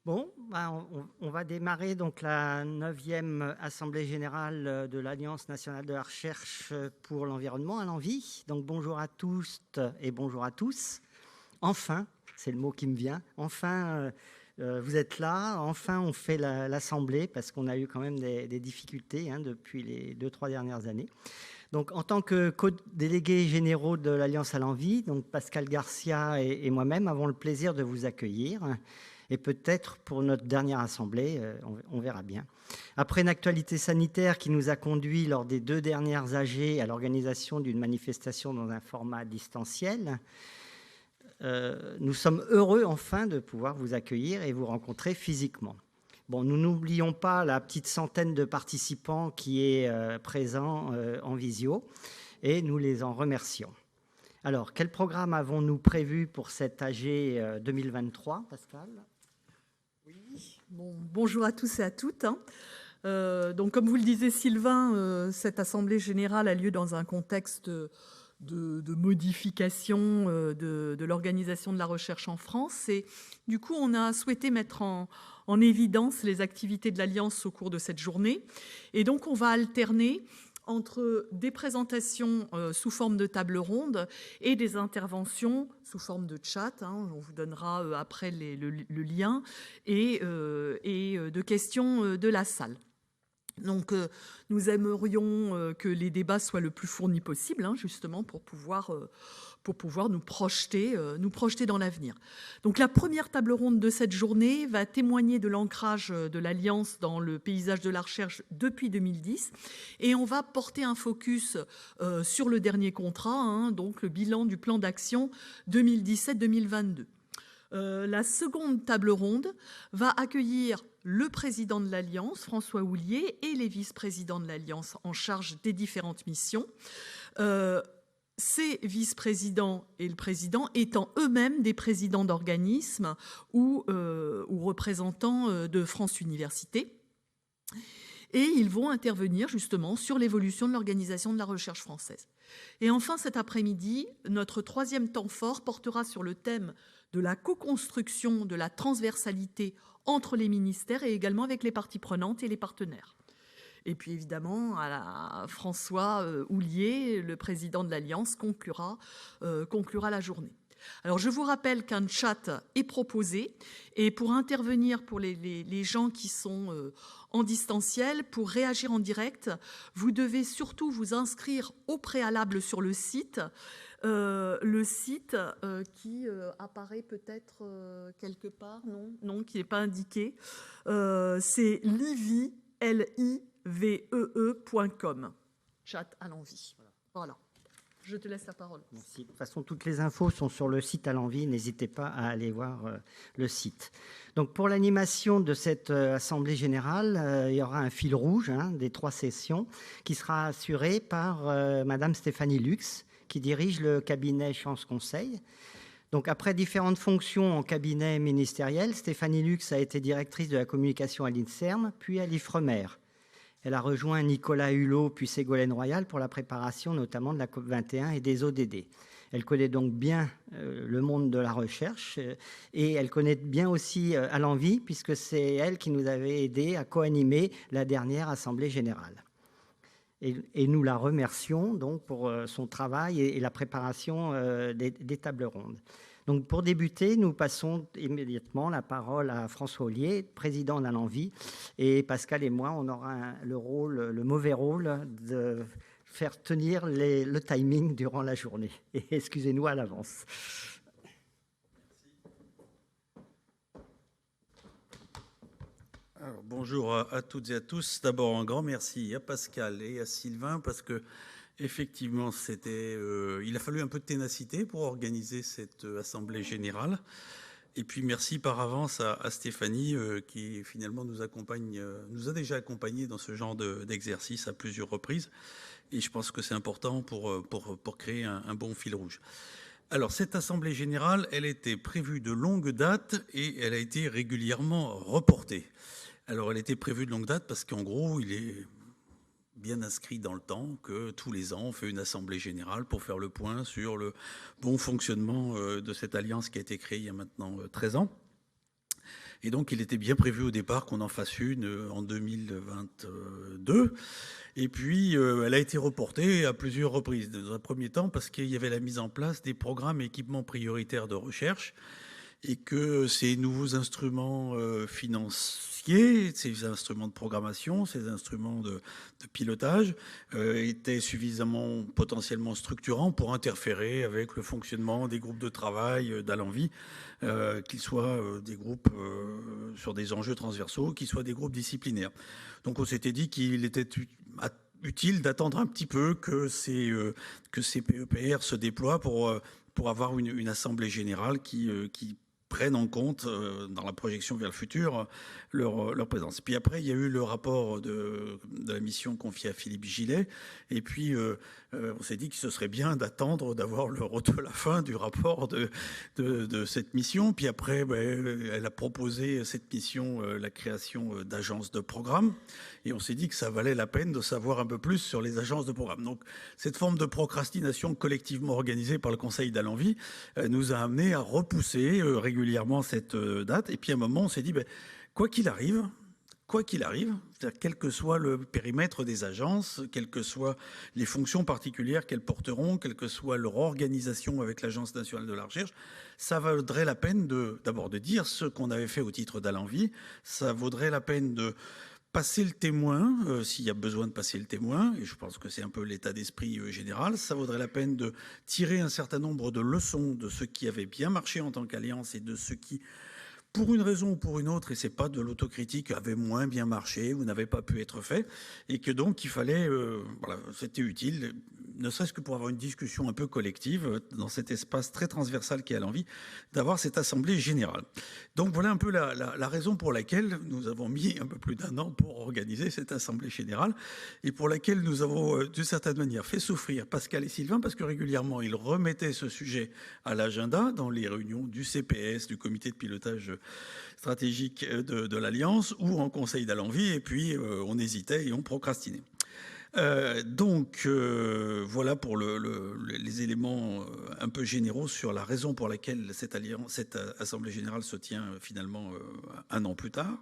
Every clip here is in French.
Bon, on va démarrer donc la 9e Assemblée générale de l'Alliance nationale de la recherche pour l'environnement à l'envie. Donc bonjour à tous et bonjour à tous. Enfin, c'est le mot qui me vient, enfin vous êtes là, enfin on fait l'Assemblée parce qu'on a eu quand même des difficultés depuis les 2-3 dernières années. Donc en tant que co-délégués généraux de l'Alliance à l'envie, donc Pascal Garcia et moi-même avons le plaisir de vous accueillir. Et peut-être pour notre dernière assemblée, on verra bien. Après une actualité sanitaire qui nous a conduit lors des 2 dernières AG à l'organisation d'une manifestation dans un format distanciel, nous sommes heureux enfin de pouvoir vous accueillir et vous rencontrer physiquement. Bon, nous n'oublions pas la petite centaine de participants qui est présent en visio et nous les en remercions. Alors, quel programme avons-nous prévu pour cette AG 2023, Pascal ? Bon, bonjour à tous et à toutes. Donc, comme vous le disiez, Sylvain, cette Assemblée générale a lieu dans un contexte de modification de l'organisation de la recherche en France. Et du coup, on a souhaité mettre en évidence les activités de l'Alliance au cours de cette journée. Et donc, on va alterner entre des présentations sous forme de table ronde et des interventions sous forme de chat. On vous donnera après le lien et de questions de la salle. Donc, nous aimerions que les débats soient le plus fournis possible, justement, pour pouvoir nous projeter dans l'avenir. Donc, la première table ronde de cette journée va témoigner de l'ancrage de l'Alliance dans le paysage de la recherche depuis 2010. Et on va porter un focus sur le dernier contrat, donc le bilan du plan d'action 2017-2022. La seconde table ronde va accueillir le président de l'Alliance, François Houllier, et les vice-présidents de l'Alliance en charge des différentes missions. Ces vice-présidents et le président étant eux-mêmes des présidents d'organismes ou représentants de France Universités. Et ils vont intervenir justement sur l'évolution de l'organisation de la recherche française. Et enfin, cet après-midi, notre troisième temps fort portera sur le thème de la co-construction de la transversalité entre les ministères et également avec les parties prenantes et les partenaires. Et puis évidemment, François Houllier, le président de l'Alliance, conclura la journée. Alors, je vous rappelle qu'un chat est proposé et pour intervenir pour les gens qui sont en distanciel, pour réagir en direct, vous devez surtout vous inscrire au préalable sur le site qui apparaît peut-être quelque part, non, qui n'est pas indiqué. C'est livee.com. Chat à l'envie. Voilà. Je te laisse la parole. Merci. De toute façon, toutes les infos sont sur le site à l'envie. N'hésitez pas à aller voir le site. Donc, pour l'animation de cette Assemblée générale, il y aura un fil rouge des 3 sessions qui sera assuré par Madame Stéphanie Lux, qui dirige le cabinet Chance Conseil. Donc, après différentes fonctions en cabinet ministériel, Stéphanie Lux a été directrice de la communication à l'INSERM, puis à l'IFREMER. Elle a rejoint Nicolas Hulot puis Ségolène Royal pour la préparation notamment de la COP21 et des ODD. Elle connaît donc bien le monde de la recherche et elle connaît bien aussi à l'envie puisque c'est elle qui nous avait aidé à co-animer la dernière Assemblée générale. Et nous la remercions donc pour son travail et la préparation des tables rondes. Donc pour débuter, nous passons immédiatement la parole à François Houllier, président d'À l'envie, et Pascal et moi, on aura le mauvais rôle de faire tenir le timing durant la journée. Et excusez-nous à l'avance. Alors, bonjour à toutes et à tous. D'abord, un grand merci à Pascal et à Sylvain parce que effectivement, il a fallu un peu de ténacité pour organiser cette assemblée générale. Et puis merci par avance à Stéphanie qui finalement nous a déjà accompagnés dans ce genre d'exercice à plusieurs reprises. Et je pense que c'est important pour créer un bon fil rouge. Alors cette assemblée générale, elle était prévue de longue date et elle a été régulièrement reportée. Alors elle était prévue de longue date parce qu'en gros, il est bien inscrit dans le temps que tous les ans, on fait une assemblée générale pour faire le point sur le bon fonctionnement de cette alliance qui a été créée il y a maintenant 13 ans. Et donc, il était bien prévu au départ qu'on en fasse une en 2022. Et puis, elle a été reportée à plusieurs reprises. Dans un premier temps, parce qu'il y avait la mise en place des programmes et équipements prioritaires de recherche et que ces nouveaux instruments financiers, ces instruments de programmation, ces instruments de pilotage étaient suffisamment potentiellement structurants pour interférer avec le fonctionnement des groupes de travail d'Alenvie, qu'ils soient des groupes sur des enjeux transversaux, qu'ils soient des groupes disciplinaires. Donc on s'était dit qu'il était utile d'attendre un petit peu que ces PEPR se déploient pour avoir une assemblée générale qui prennent en compte dans la projection vers le futur leur présence. Puis après, il y a eu le rapport de la mission confiée à Philippe Gillet. Et puis, on s'est dit que ce serait bien d'attendre d'avoir la fin du rapport de cette mission. Puis après, elle a proposé cette mission, la création d'agences de programme. Et on s'est dit que ça valait la peine de savoir un peu plus sur les agences de programme. Donc, cette forme de procrastination collectivement organisée par le Conseil d'Alenvie nous a amené à repousser régulièrement cette date. Et puis à un moment, on s'est dit, quoi qu'il arrive, c'est-à-dire quel que soit le périmètre des agences, quelles que soient les fonctions particulières qu'elles porteront, quelle que soit leur organisation avec l'Agence nationale de la recherche, ça vaudrait la peine d'abord de dire ce qu'on avait fait au titre d'Alenvie, ça vaudrait la peine de passer le témoin, s'il y a besoin de passer le témoin, et je pense que c'est un peu l'état d'esprit général, ça vaudrait la peine de tirer un certain nombre de leçons de ce qui avait bien marché en tant qu'alliance et de ce qui, pour une raison ou pour une autre, et c'est pas de l'autocritique, avait moins bien marché ou n'avait pas pu être fait, et que donc il fallait, c'était utile, ne serait-ce que pour avoir une discussion un peu collective dans cet espace très transversal qui est Alenvie, d'avoir cette assemblée générale. Donc voilà un peu la raison pour laquelle nous avons mis un peu plus d'1 an pour organiser cette assemblée générale et pour laquelle nous avons d'une certaine manière fait souffrir Pascal et Sylvain parce que régulièrement ils remettaient ce sujet à l'agenda dans les réunions du CPS, du comité de pilotage stratégique de l'Alliance ou en conseil d'Alenvie et puis on hésitait et on procrastinait. Voilà pour les éléments un peu généraux sur la raison pour laquelle cette Assemblée générale se tient finalement 1 an plus tard.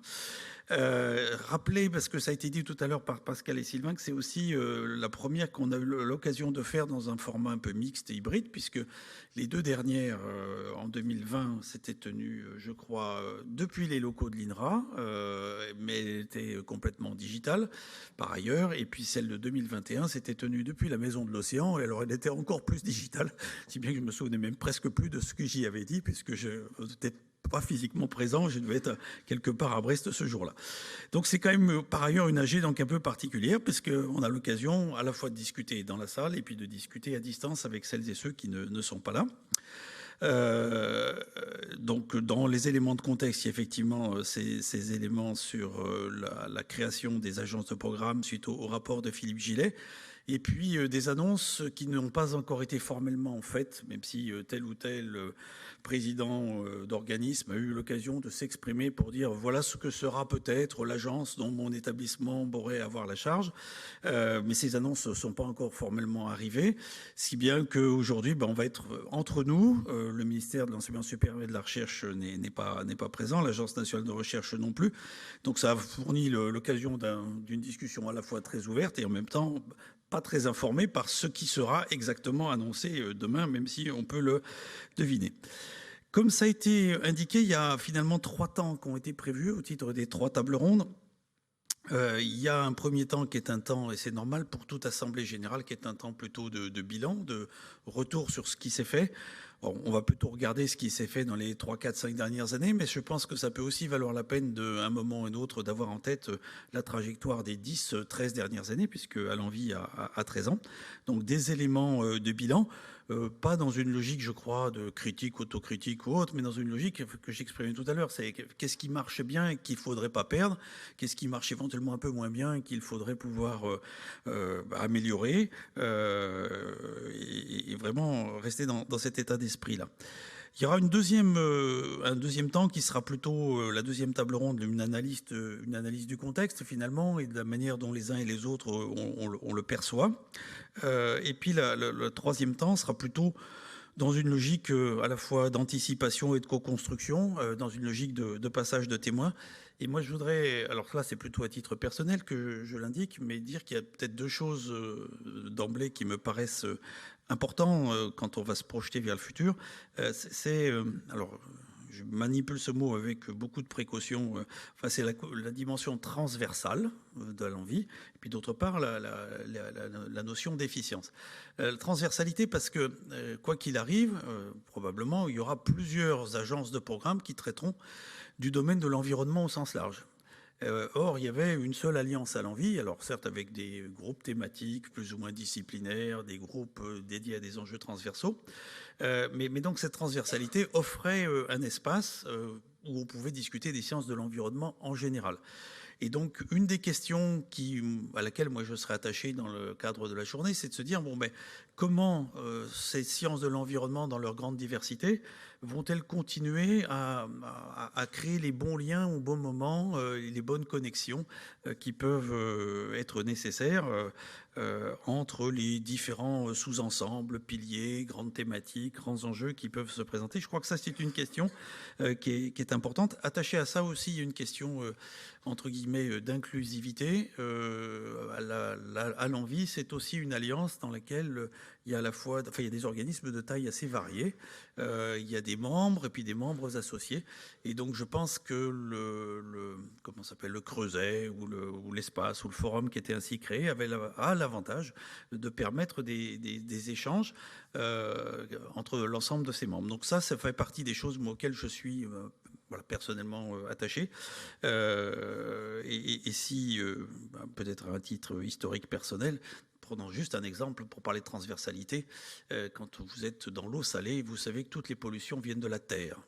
Rappeler, parce que ça a été dit tout à l'heure par Pascal et Sylvain, que c'est aussi la première qu'on a eu l'occasion de faire dans un format un peu mixte et hybride, puisque les 2 dernières, en 2020, s'étaient tenues, je crois, depuis les locaux de l'INRA, mais elle était complètement digitale, par ailleurs, et puis celle de 2021 s'était tenue depuis la Maison de l'Océan, et alors elle était encore plus digitale, si bien que je me souvenais même presque plus de ce que j'y avais dit, puisque je n'étais pas physiquement présent, je devais être quelque part à Brest ce jour-là. Donc c'est quand même par ailleurs une AG donc un peu particulière puisqu'on a l'occasion à la fois de discuter dans la salle et puis de discuter à distance avec celles et ceux qui ne sont pas là. Donc dans les éléments de contexte, il y a effectivement ces éléments sur la création des agences de programme suite au rapport de Philippe Gillet. Et puis des annonces qui n'ont pas encore été formellement faites, même si tel ou tel président d'organisme a eu l'occasion de s'exprimer pour dire voilà ce que sera peut-être l'agence dont mon établissement pourrait avoir la charge. Mais ces annonces ne sont pas encore formellement arrivées, si bien qu'aujourd'hui, on va être entre nous. Le ministère de l'Enseignement supérieur et de la Recherche n'est pas présent, l'Agence nationale de recherche non plus. Donc ça a fourni l'occasion d'une discussion à la fois très ouverte et en même temps pas très informé par ce qui sera exactement annoncé demain, même si on peut le deviner. Comme ça a été indiqué, il y a finalement 3 temps qui ont été prévus au titre des 3 tables rondes. Il y a un premier temps qui est un temps, et c'est normal pour toute assemblée générale, qui est un temps plutôt de bilan, de retour sur ce qui s'est fait. Bon, on va plutôt regarder ce qui s'est fait dans les 3, 4, 5 dernières années, mais je pense que ça peut aussi valoir la peine d'un moment ou un autre d'avoir en tête la trajectoire des 10, 13 dernières années, puisque Alenvie a 13 ans. Donc des éléments de bilan, pas dans une logique, je crois, de critique, autocritique ou autre, mais dans une logique que j'exprimais tout à l'heure, c'est qu'est-ce qui marche bien et qu'il ne faudrait pas perdre, qu'est-ce qui marche éventuellement un peu moins bien et qu'il faudrait pouvoir améliorer et vraiment rester dans cet état d'esprit-là. Il y aura un deuxième temps qui sera plutôt la deuxième table ronde, une analyse du contexte finalement et de la manière dont les uns et les autres on le perçoit. Et puis le troisième temps sera plutôt dans une logique à la fois d'anticipation et de co-construction, dans une logique de passage de témoins. Et moi, je voudrais, alors là, c'est plutôt à titre personnel que je l'indique, mais dire qu'il y a peut-être deux choses d'emblée qui me paraissent importantes quand on va se projeter vers le futur. Alors, je manipule ce mot avec beaucoup de précaution. Enfin, c'est la dimension transversale de l'envie, et puis d'autre part, la notion d'efficience. La transversalité, parce que, quoi qu'il arrive, probablement, il y aura plusieurs agences de programme qui traiteront du domaine de l'environnement au sens large. Or, il y avait une seule alliance à l'envie, alors certes avec des groupes thématiques plus ou moins disciplinaires, des groupes dédiés à des enjeux transversaux, mais donc cette transversalité offrait un espace où on pouvait discuter des sciences de l'environnement en général. Et donc, une des questions à laquelle moi je serais attaché dans le cadre de la journée, c'est de se dire, comment ces sciences de l'environnement, dans leur grande diversité, vont-elles continuer à créer les bons liens au bon moment, les bonnes connexions qui peuvent être nécessaires entre les différents sous-ensembles, piliers, grandes thématiques, grands enjeux qui peuvent se présenter. Je crois que ça, c'est une question qui est importante. Attachée à ça aussi, il y a une question entre guillemets d'inclusivité. À l'envie, c'est aussi une alliance dans laquelle il y a à la fois, il y a des organismes de taille assez variée. Il y a des membres et puis des membres associés. Et donc, je pense que le Creuset ou l'espace ou le forum qui était ainsi créé a l'avantage de permettre des échanges entre l'ensemble de ses membres. Donc ça fait partie des choses auxquelles je suis personnellement attaché. Et si, peut-être à un titre historique personnel, prenons juste un exemple pour parler de transversalité. Quand vous êtes dans l'eau salée, vous savez que toutes les pollutions viennent de la Terre.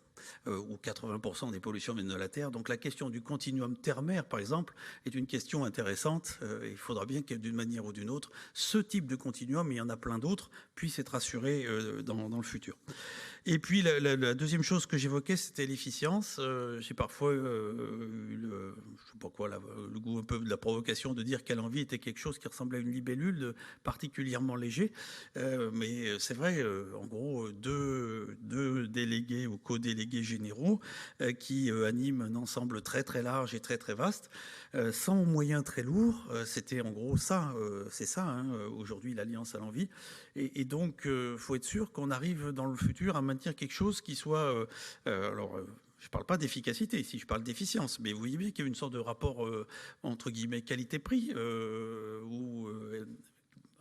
Où 80% des pollutions viennent de la Terre. Donc la question du continuum terre-mer, par exemple, est une question intéressante. Il faudra bien que d'une manière ou d'une autre, ce type de continuum, il y en a plein d'autres, puisse être assuré dans le futur. Et puis la deuxième chose que j'évoquais, c'était l'efficience. J'ai parfois je sais pas quoi, le goût un peu de la provocation de dire qu'à l'envie était quelque chose qui ressemblait à une libellule particulièrement léger. Mais c'est vrai, en gros, deux délégués ou co-délégués généraux qui animent un ensemble très très large et très très vaste, sans moyens très lourds. C'était en gros ça, c'est ça, aujourd'hui l'Alliance à l'envie. Et donc, faut être sûr qu'on arrive dans le futur à maintenir quelque chose qui soit... je ne parle pas d'efficacité ici, je parle d'efficience. Mais vous voyez bien qu'il y a une sorte de rapport, entre guillemets, qualité-prix, où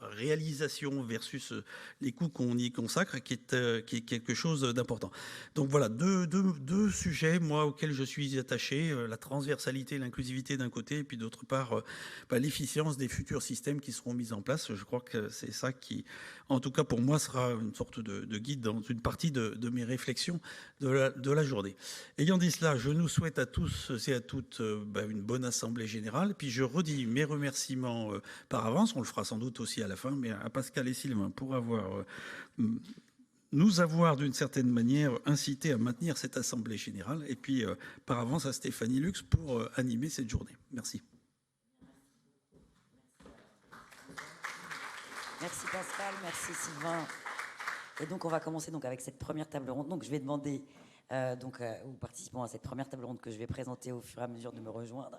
réalisation versus les coûts qu'on y consacre, qui est quelque chose d'important. Donc voilà, deux sujets, moi, auxquels je suis attaché, la transversalité, l'inclusivité d'un côté, et puis d'autre part, l'efficience des futurs systèmes qui seront mis en place. Je crois que c'est ça qui, en tout cas pour moi, sera une sorte de guide dans une partie de mes réflexions de la journée. Ayant dit cela, je nous souhaite à tous et à toutes une bonne assemblée générale, puis je redis mes remerciements par avance, on le fera sans doute aussi à la fin, mais à Pascal et Sylvain pour nous avoir d'une certaine manière incité à maintenir cette assemblée générale, et puis par avance à Stéphanie Lux pour animer cette journée. Merci. Merci Pascal, merci Sylvain. Et donc on va commencer donc avec cette première table ronde. Donc je vais demander aux participants à cette première table ronde que je vais présenter au fur et à mesure de me rejoindre.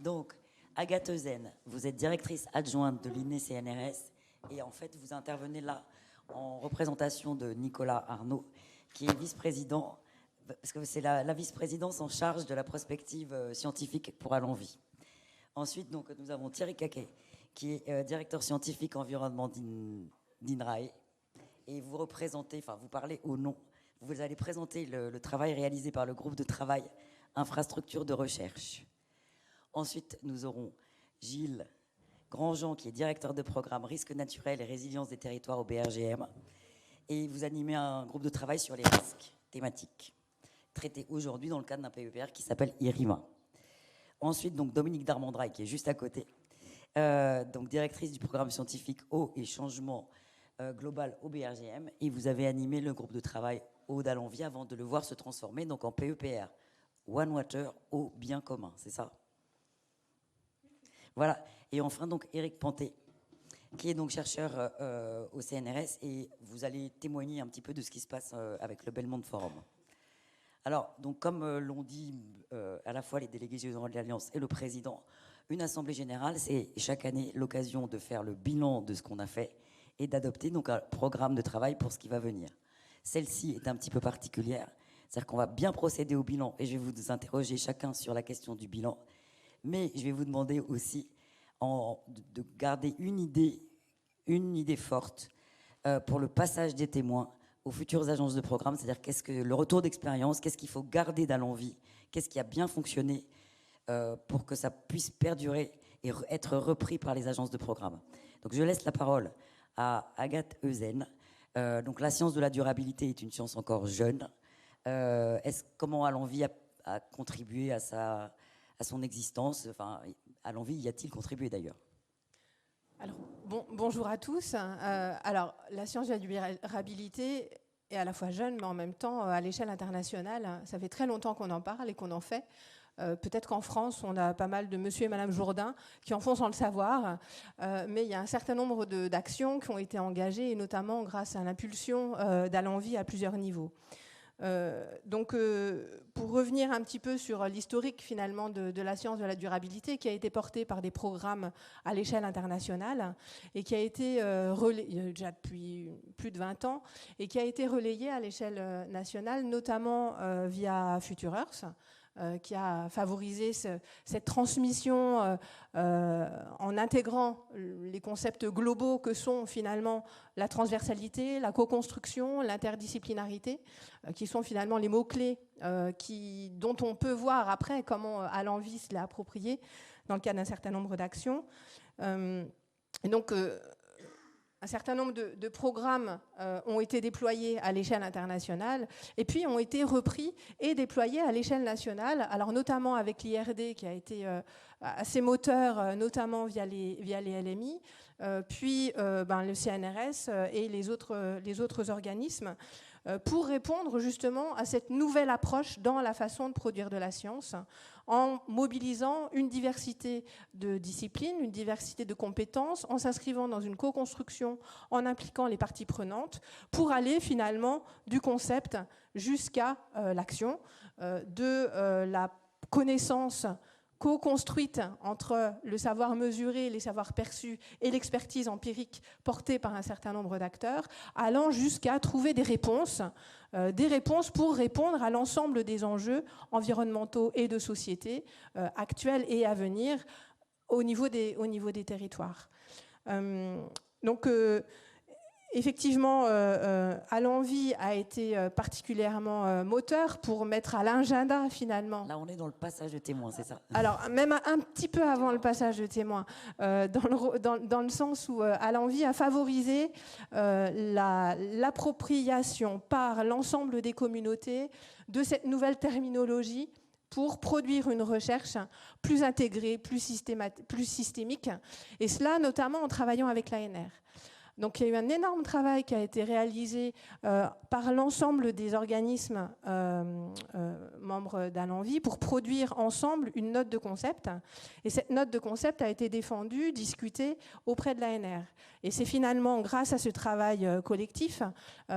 Donc Agathe Euzen, vous êtes directrice adjointe de l'INE-CNRS et en fait vous intervenez là en représentation de Nicolas Arnaud qui est vice-président, parce que c'est la vice-présidence en charge de la prospective scientifique pour À l'envie. Ensuite donc nous avons Thierry Caquet qui est directeur scientifique environnement d'INRAE et vous représentez, vous parlez au nom, vous allez présenter le travail réalisé par le groupe de travail infrastructure de recherche. Ensuite, nous aurons Gilles Grandjean, qui est directeur de programme risques naturels et résilience des territoires au BRGM. Et vous animez un groupe de travail sur les risques thématiques, traités aujourd'hui dans le cadre d'un PEPR qui s'appelle IRIMA. Ensuite, donc, Dominique Darmandraille, qui est juste à côté, donc directrice du programme scientifique eau et changement global au BRGM. Et vous avez animé le groupe de travail eau d'À l'envie avant de le voir se transformer donc en PEPR. One Water, eau bien commun, c'est ça? Voilà. Et enfin, donc, Éric Panté, qui est donc chercheur au CNRS, et vous allez témoigner un petit peu de ce qui se passe avec le Belmont Forum. Alors, donc, comme l'ont dit à la fois les délégués généraux de l'Alliance et le président, une assemblée générale, c'est chaque année l'occasion de faire le bilan de ce qu'on a fait et d'adopter donc un programme de travail pour ce qui va venir. Celle-ci est un petit peu particulière, c'est-à-dire qu'on va bien procéder au bilan, et je vais vous interroger chacun sur la question du bilan, mais je vais vous demander aussi de garder une idée forte pour le passage des témoins aux futures agences de programme, c'est-à-dire qu'est-ce que le retour d'expérience, qu'est-ce qu'il faut garder d'Allenvie, qu'est-ce qui a bien fonctionné pour que ça puisse perdurer et être repris par les agences de programme. Donc je laisse la parole à Agathe Eusen. Donc la science de la durabilité est une science encore jeune. Comment Allenvie a contribué à son existence? Enfin, Allenvie y a-t-il contribué d'ailleurs? Alors, bonjour à tous. Alors, la science de la durabilité est à la fois jeune, mais en même temps, à l'échelle internationale, ça fait très longtemps qu'on en parle et qu'on en fait. Peut-être qu'en France, on a pas mal de monsieur et madame Jourdain qui en font sans le savoir, mais il y a un certain nombre d'actions qui ont été engagées, et notamment grâce à l'impulsion d'Allenvie à plusieurs niveaux. Pour revenir un petit peu sur l'historique finalement de la science de la durabilité, qui a été portée par des programmes à l'échelle internationale et qui a été relayé déjà depuis plus de 20 ans et qui a été relayé à l'échelle nationale, notamment via Future Earth, qui a favorisé cette transmission en intégrant les concepts globaux que sont finalement la transversalité, la co-construction, l'interdisciplinarité, qui sont finalement les mots-clés dont on peut voir après comment Allenvie se l'a approprié dans le cadre d'un certain nombre d'actions. Un certain nombre de programmes ont été déployés à l'échelle internationale et puis ont été repris et déployés à l'échelle nationale, alors notamment avec l'IRD qui a été assez moteur, notamment via les LMI, puis le CNRS et les autres organismes, pour répondre justement à cette nouvelle approche dans la façon de produire de la science, en mobilisant une diversité de disciplines, une diversité de compétences, en s'inscrivant dans une co-construction, en impliquant les parties prenantes, pour aller finalement du concept jusqu'à l'action, de la connaissance co-construite entre le savoir mesuré, les savoirs perçus et l'expertise empirique portée par un certain nombre d'acteurs, allant jusqu'à trouver des réponses pour répondre à l'ensemble des enjeux environnementaux et de société actuels et à venir au niveau des territoires. Effectivement, Allenvie a été particulièrement moteur pour mettre à l'agenda, finalement. Là, on est dans le passage de témoins, c'est ça? Alors, même un petit peu avant le passage de témoins, dans le sens où Allenvie a favorisé l'appropriation par l'ensemble des communautés de cette nouvelle terminologie pour produire une recherche plus intégrée, plus systémique, et cela notamment en travaillant avec l'ANR. Donc il y a eu un énorme travail qui a été réalisé par l'ensemble des organismes membres d'Allenvie pour produire ensemble une note de concept. Et cette note de concept a été défendue, discutée auprès de l'ANR. Et c'est finalement grâce à ce travail collectif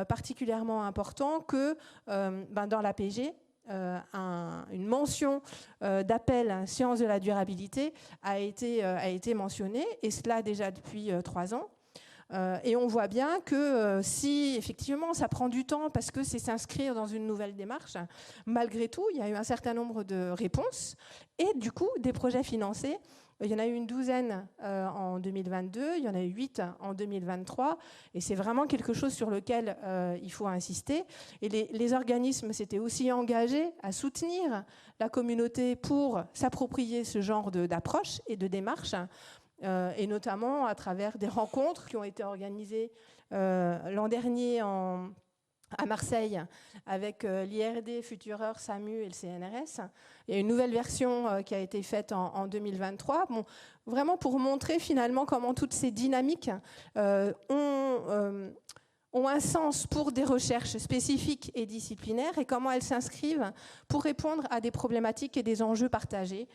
particulièrement important que dans l'APG, une mention d'appel sciences de la durabilité a été mentionnée, et cela déjà depuis 3 ans. Et on voit bien que si effectivement ça prend du temps parce que c'est s'inscrire dans une nouvelle démarche, malgré tout il y a eu un certain nombre de réponses et du coup des projets financés. Il y en a eu une douzaine en 2022, il y en a eu 8 en 2023, et c'est vraiment quelque chose sur lequel il faut insister. Et les organismes s'étaient aussi engagés à soutenir la communauté pour s'approprier ce genre d'approche et de démarche. Et notamment à travers des rencontres qui ont été organisées l'an dernier à Marseille avec l'IRD, Future Earth, SAMU et le CNRS. Il y a une nouvelle version qui a été faite en 2023, vraiment pour montrer finalement comment toutes ces dynamiques ont ont un sens pour des recherches spécifiques et disciplinaires et comment elles s'inscrivent pour répondre à des problématiques et des enjeux partagés.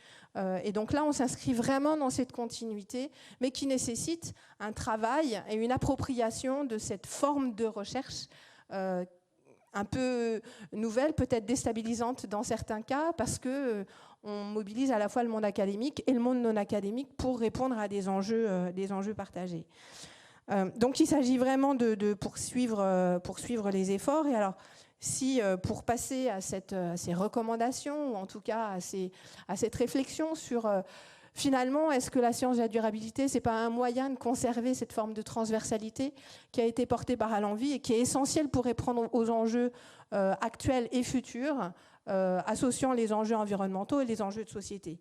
Et donc là, on s'inscrit vraiment dans cette continuité, mais qui nécessite un travail et une appropriation de cette forme de recherche un peu nouvelle, peut-être déstabilisante dans certains cas, parce que on mobilise à la fois le monde académique et le monde non académique pour répondre à des enjeux partagés. Donc il s'agit vraiment de poursuivre les efforts. Et alors, si pour passer à ces recommandations, ou en tout cas à cette réflexion sur finalement, est-ce que la science de la durabilité, c'est pas un moyen de conserver cette forme de transversalité qui a été portée par Alenvie et qui est essentielle pour répondre aux enjeux actuels et futurs, associant les enjeux environnementaux et les enjeux de société.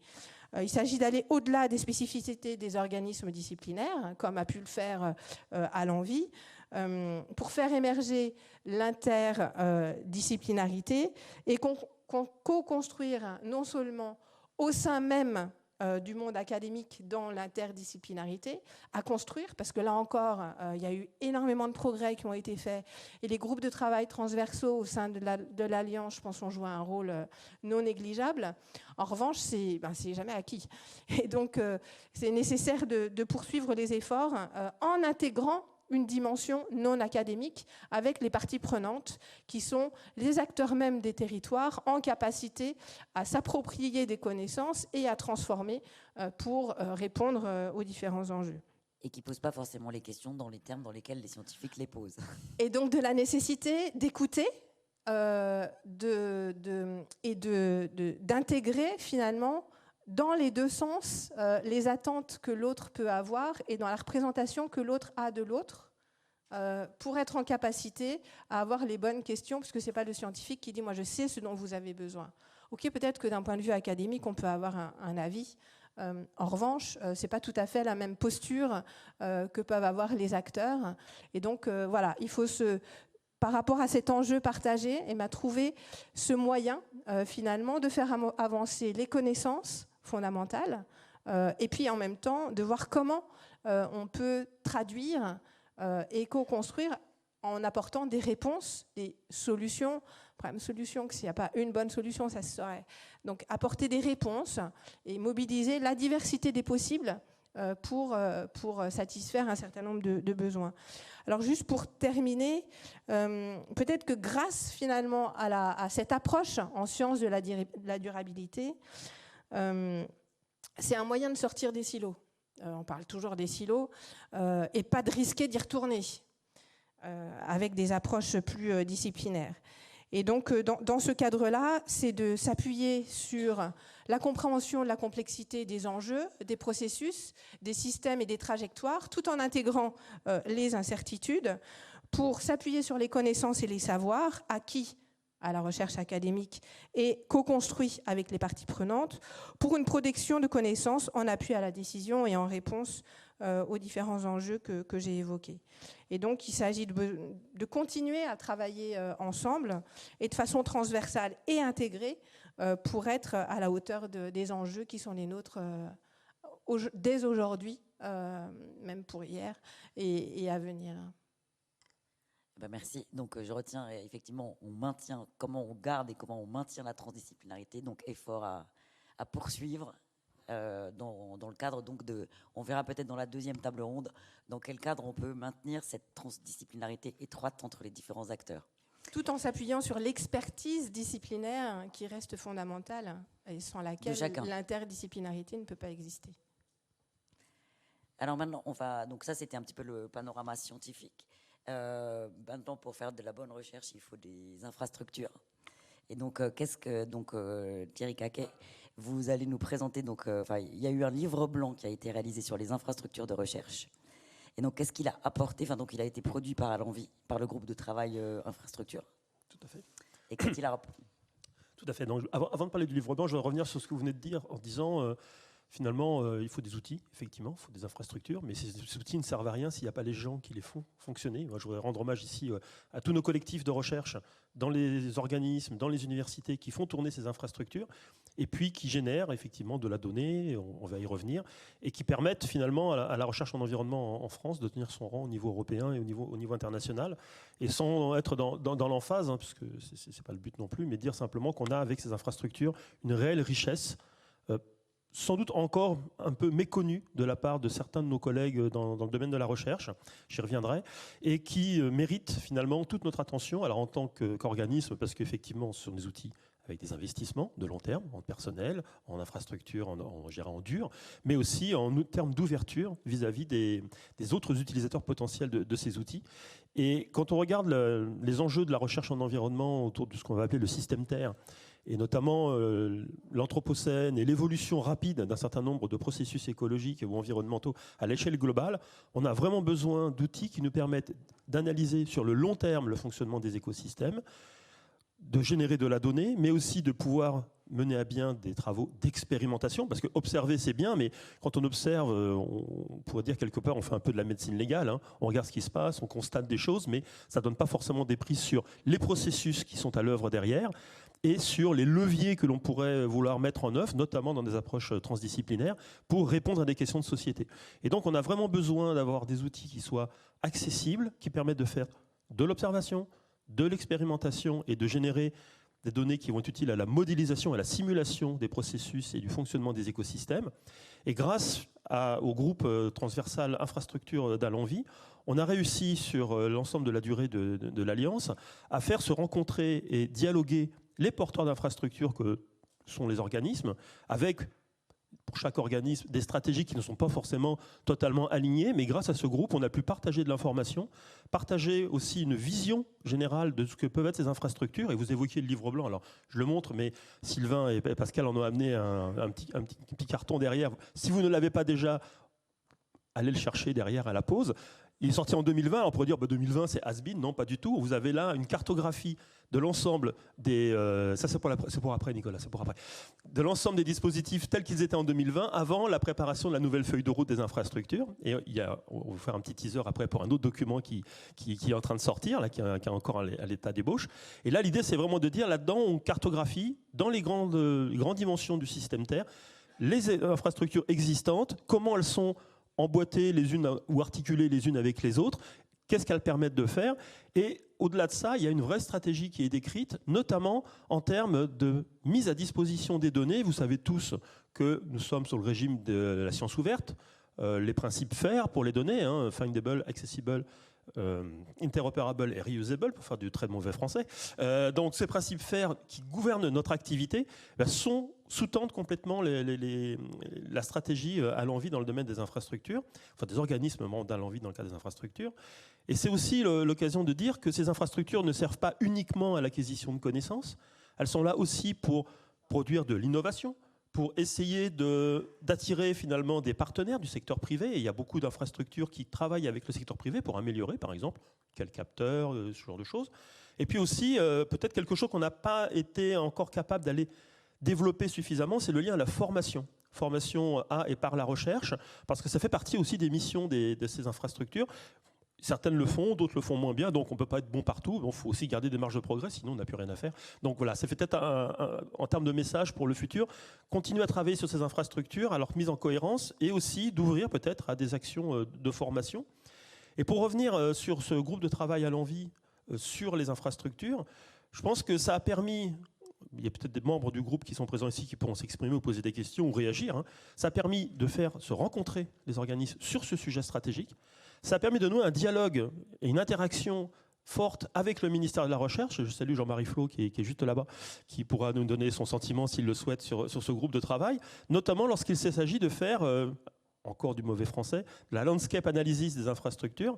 Il s'agit d'aller au-delà des spécificités des organismes disciplinaires, comme a pu le faire Alenvie, pour faire émerger l'interdisciplinarité et co-construire non seulement au sein même du monde académique dans l'interdisciplinarité, à construire, parce que là encore, il y a eu énormément de progrès qui ont été faits, et les groupes de travail transversaux au sein de l'Alliance, je pense, ont joué un rôle non négligeable. En revanche, c'est jamais acquis. Et donc, c'est nécessaire de poursuivre les efforts en intégrant une dimension non académique avec les parties prenantes qui sont les acteurs mêmes des territoires en capacité à s'approprier des connaissances et à transformer pour répondre aux différents enjeux. Et qui ne posent pas forcément les questions dans les termes dans lesquels les scientifiques les posent. Et donc de la nécessité d'écouter et d'intégrer finalement dans les deux sens, les attentes que l'autre peut avoir et dans la représentation que l'autre a de l'autre, pour être en capacité à avoir les bonnes questions, parce que ce n'est pas le scientifique qui dit « moi je sais ce dont vous avez besoin ». Ok, peut-être que d'un point de vue académique, on peut avoir un avis. En revanche, ce n'est pas tout à fait la même posture que peuvent avoir les acteurs. Et donc, voilà, il faut par rapport à cet enjeu partagé, trouver ce moyen, finalement, de faire avancer les connaissances fondamentales, et puis en même temps de voir comment on peut traduire et co-construire en apportant des réponses, des solutions. Problème solution, que s'il n'y a pas une bonne solution, ça serait. Donc apporter des réponses et mobiliser la diversité des possibles pour satisfaire un certain nombre de besoins. Alors juste pour terminer, peut-être que grâce finalement à cette approche en sciences de la durabilité, c'est un moyen de sortir des silos. On parle toujours des silos et pas de risquer d'y retourner avec des approches plus disciplinaires. Et donc, dans ce cadre-là, c'est de s'appuyer sur la compréhension de la complexité des enjeux, des processus, des systèmes et des trajectoires, tout en intégrant les incertitudes, pour s'appuyer sur les connaissances et les savoirs acquis à la recherche académique et co-construit avec les parties prenantes pour une production de connaissances en appui à la décision et en réponse aux différents enjeux que j'ai évoqués. Et donc, il s'agit de continuer à travailler ensemble et de façon transversale et intégrée pour être à la hauteur des enjeux qui sont les nôtres dès aujourd'hui, même pour hier et à venir. Ben merci. Donc, je retiens effectivement, on maintient, comment on garde et comment on maintient la transdisciplinarité, donc effort à poursuivre. Dans le cadre donc on verra peut-être dans la deuxième table ronde dans quel cadre on peut maintenir cette transdisciplinarité étroite entre les différents acteurs. Tout en s'appuyant sur l'expertise disciplinaire qui reste fondamentale et sans laquelle l'interdisciplinarité ne peut pas exister. Alors maintenant, donc ça c'était un petit peu le panorama scientifique. Maintenant, pour faire de la bonne recherche, il faut des infrastructures. Et donc, Thierry Caquet, vous allez nous présenter, il y a eu un livre blanc qui a été réalisé sur les infrastructures de recherche. Et donc, qu'est-ce qu'il a apporté ? Donc, il a été produit par Alenvie, par le groupe de travail infrastructure. Tout à fait. Et qu'est-ce qu'il a apporté ? Tout à fait. Donc, avant de parler du livre blanc, je vais revenir sur ce que vous venez de dire en disant Finalement, il faut des outils, effectivement, il faut des infrastructures, mais ces outils ne servent à rien s'il n'y a pas les gens qui les font fonctionner. Moi, je voudrais rendre hommage ici à tous nos collectifs de recherche dans les organismes, dans les universités qui font tourner ces infrastructures et puis qui génèrent effectivement de la donnée, on va y revenir, et qui permettent finalement à la recherche en environnement en France de tenir son rang au niveau européen et au niveau international, et sans être dans l'emphase, hein, parce que ce n'est pas le but non plus, mais dire simplement qu'on a avec ces infrastructures une réelle richesse, sans doute encore un peu méconnue de la part de certains de nos collègues dans le domaine de la recherche, j'y reviendrai, et qui méritent finalement toute notre attention, alors en tant qu'organisme, parce qu'effectivement ce sont des outils avec des investissements de long terme, en personnel, en infrastructure, en dur, mais aussi en termes d'ouverture vis-à-vis des autres utilisateurs potentiels de ces outils. Et quand on regarde les enjeux de la recherche en environnement autour de ce qu'on va appeler le système Terre, et notamment l'anthropocène et l'évolution rapide d'un certain nombre de processus écologiques ou environnementaux à l'échelle globale, on a vraiment besoin d'outils qui nous permettent d'analyser sur le long terme le fonctionnement des écosystèmes, de générer de la donnée, mais aussi de pouvoir mener à bien des travaux d'expérimentation, parce que observer c'est bien, mais quand on observe, on pourrait dire quelque part, on fait un peu de la médecine légale, hein. On regarde ce qui se passe, on constate des choses, mais ça ne donne pas forcément des prises sur les processus qui sont à l'œuvre derrière, et sur les leviers que l'on pourrait vouloir mettre en œuvre, notamment dans des approches transdisciplinaires, pour répondre à des questions de société. Et donc on a vraiment besoin d'avoir des outils qui soient accessibles, qui permettent de faire de l'observation, de l'expérimentation et de générer des données qui vont être utiles à la modélisation et à la simulation des processus et du fonctionnement des écosystèmes. Et grâce au groupe transversal infrastructure d'Allenvie, on a réussi sur l'ensemble de la durée de l'Alliance à faire se rencontrer et dialoguer les porteurs d'infrastructures que sont les organismes, avec pour chaque organisme des stratégies qui ne sont pas forcément totalement alignées, mais grâce à ce groupe, on a pu partager de l'information, partager aussi une vision générale de ce que peuvent être ces infrastructures. Et vous évoquiez le livre blanc, alors je le montre, mais Sylvain et Pascal en ont amené un petit carton derrière. Si vous ne l'avez pas déjà, allez le chercher derrière à la pause. Il est sorti en 2020, alors on pourrait dire 2020 c'est has-been, non pas du tout. Vous avez là une cartographie de l'ensemble des... ça c'est pour après Nicolas, c'est pour après. De l'ensemble des dispositifs tels qu'ils étaient en 2020, avant la préparation de la nouvelle feuille de route des infrastructures. Et on va vous faire un petit teaser après pour un autre document qui est en train de sortir, là, qui est encore à l'état d'ébauche. Et là l'idée c'est vraiment de dire là-dedans on cartographie dans les grandes dimensions du système Terre les infrastructures existantes, comment elles sont emboîtées les unes ou articulées les unes avec les autres, qu'est-ce qu'elles permettent de faire. Et au-delà de ça, il y a une vraie stratégie qui est décrite, notamment en termes de mise à disposition des données. Vous savez tous que nous sommes sur le régime de la science ouverte, les principes FAIR pour les données, hein, Findable, Accessible, interoperable et reusable, pour faire du très mauvais français. Donc ces principes FAIR qui gouvernent notre activité sous-tendent complètement la stratégie Allenvie dans le domaine des infrastructures, enfin des organismes membres d'Allenvie dans le cadre des infrastructures. Et c'est aussi l'occasion de dire que ces infrastructures ne servent pas uniquement à l'acquisition de connaissances, elles sont là aussi pour produire de l'innovation, pour essayer d'attirer finalement des partenaires du secteur privé. Et il y a beaucoup d'infrastructures qui travaillent avec le secteur privé pour améliorer, par exemple, quel capteur, ce genre de choses. Et puis aussi, peut-être quelque chose qu'on n'a pas été encore capable d'aller développer suffisamment, c'est le lien à la formation. Formation à et par la recherche, parce que ça fait partie aussi des missions de ces infrastructures. Certaines le font, d'autres le font moins bien, donc on ne peut pas être bon partout. Il faut aussi garder des marges de progrès, sinon on n'a plus rien à faire. Donc voilà, ça fait peut-être en termes de message pour le futur, continuer à travailler sur ces infrastructures, à leur mise en cohérence, et aussi d'ouvrir peut-être à des actions de formation. Et pour revenir sur ce groupe de travail à l'envie sur les infrastructures, je pense que ça a permis... Il y a peut-être des membres du groupe qui sont présents ici qui pourront s'exprimer ou poser des questions ou réagir. Hein. Ça a permis de faire se rencontrer les organismes sur ce sujet stratégique. Ça a permis de nouer un dialogue et une interaction forte avec le ministère de la Recherche. Je salue Jean-Marie Flo qui est juste là-bas, qui pourra nous donner son sentiment s'il le souhaite sur ce groupe de travail, notamment lorsqu'il s'agit de faire, encore du mauvais français, la landscape analysis des infrastructures,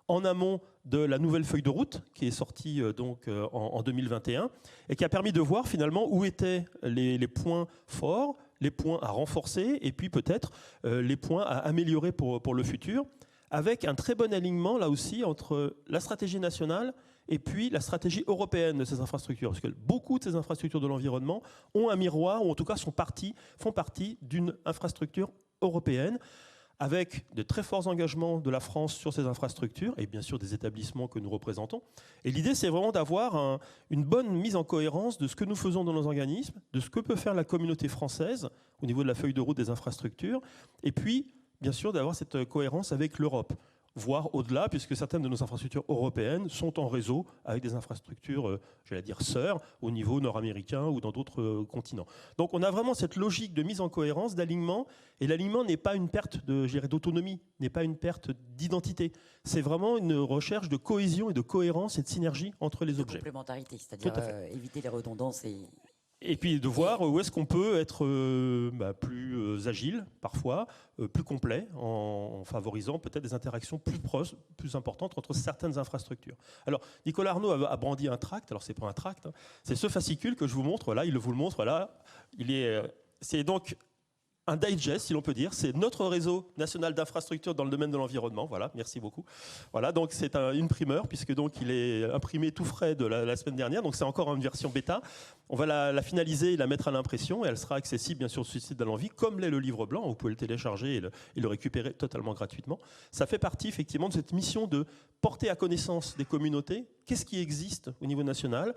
en amont de la nouvelle feuille de route qui est sortie donc en 2021 et qui a permis de voir finalement où étaient les points forts, les points à renforcer et puis peut-être les points à améliorer pour le futur, avec un très bon alignement là aussi entre la stratégie nationale et puis la stratégie européenne de ces infrastructures. Parce que beaucoup de ces infrastructures de l'environnement ont un miroir, ou en tout cas font partie d'une infrastructure européenne, avec de très forts engagements de la France sur ces infrastructures, et bien sûr des établissements que nous représentons. Et l'idée, c'est vraiment d'avoir une bonne mise en cohérence de ce que nous faisons dans nos organismes, de ce que peut faire la communauté française au niveau de la feuille de route des infrastructures, et puis, bien sûr, d'avoir cette cohérence avec l'Europe, voire au-delà, puisque certaines de nos infrastructures européennes sont en réseau avec des infrastructures, j'allais dire sœurs, au niveau nord-américain ou dans d'autres continents. Donc on a vraiment cette logique de mise en cohérence, d'alignement, et l'alignement n'est pas une perte d'autonomie, n'est pas une perte d'identité. C'est vraiment une recherche de cohésion et de cohérence et de synergie entre les objets. Complémentarité, c'est-à-dire éviter les redondances Et puis de voir où est-ce qu'on peut être plus agile, parfois, plus complet, en favorisant peut-être des interactions plus proches, plus importantes entre certaines infrastructures. Alors, Nicolas Arnaud a brandi un tract, alors c'est pas un tract, hein, c'est ce fascicule que je vous montre là, il vous le montre là, c'est donc un digest, si l'on peut dire, c'est notre réseau national d'infrastructures dans le domaine de l'environnement. Voilà, merci beaucoup. Voilà, donc c'est une primeur, puisque donc il est imprimé tout frais de la semaine dernière, donc c'est encore une version bêta. On va la finaliser et la mettre à l'impression, et elle sera accessible bien sûr sur le site d'Alenvie, comme l'est le livre blanc. Vous pouvez le télécharger et le récupérer totalement gratuitement. Ça fait partie effectivement de cette mission de porter à connaissance des communautés qu'est-ce qui existe au niveau national.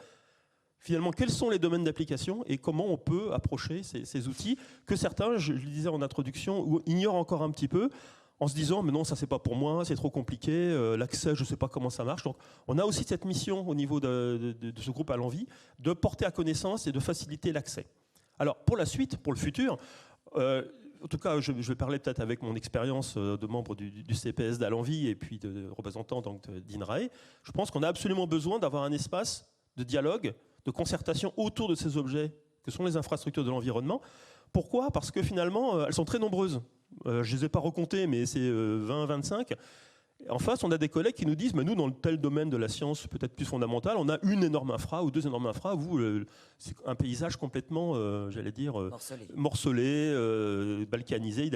Finalement, quels sont les domaines d'application et comment on peut approcher ces outils que certains, je le disais en introduction, ignorent encore un petit peu en se disant « mais non, ça c'est pas pour moi, c'est trop compliqué, l'accès, je ne sais pas comment ça marche ». Donc on a aussi cette mission au niveau de ce groupe Alenvie de porter à connaissance et de faciliter l'accès. Alors pour la suite, pour le futur, en tout cas je vais parler peut-être avec mon expérience de membre du CPS d'Alenvie et puis de représentant d'INRAE, je pense qu'on a absolument besoin d'avoir un espace de dialogue, de concertation autour de ces objets que sont les infrastructures de l'environnement. Pourquoi ? Parce que finalement, elles sont très nombreuses. Je ne les ai pas recomptées, mais c'est 20, 25. En face, on a des collègues qui nous disent, mais nous, dans tel domaine de la science peut-être plus fondamentale, on a une énorme infra ou deux énormes infra. Vous, c'est un paysage complètement, j'allais dire, morcelé, balkanisé.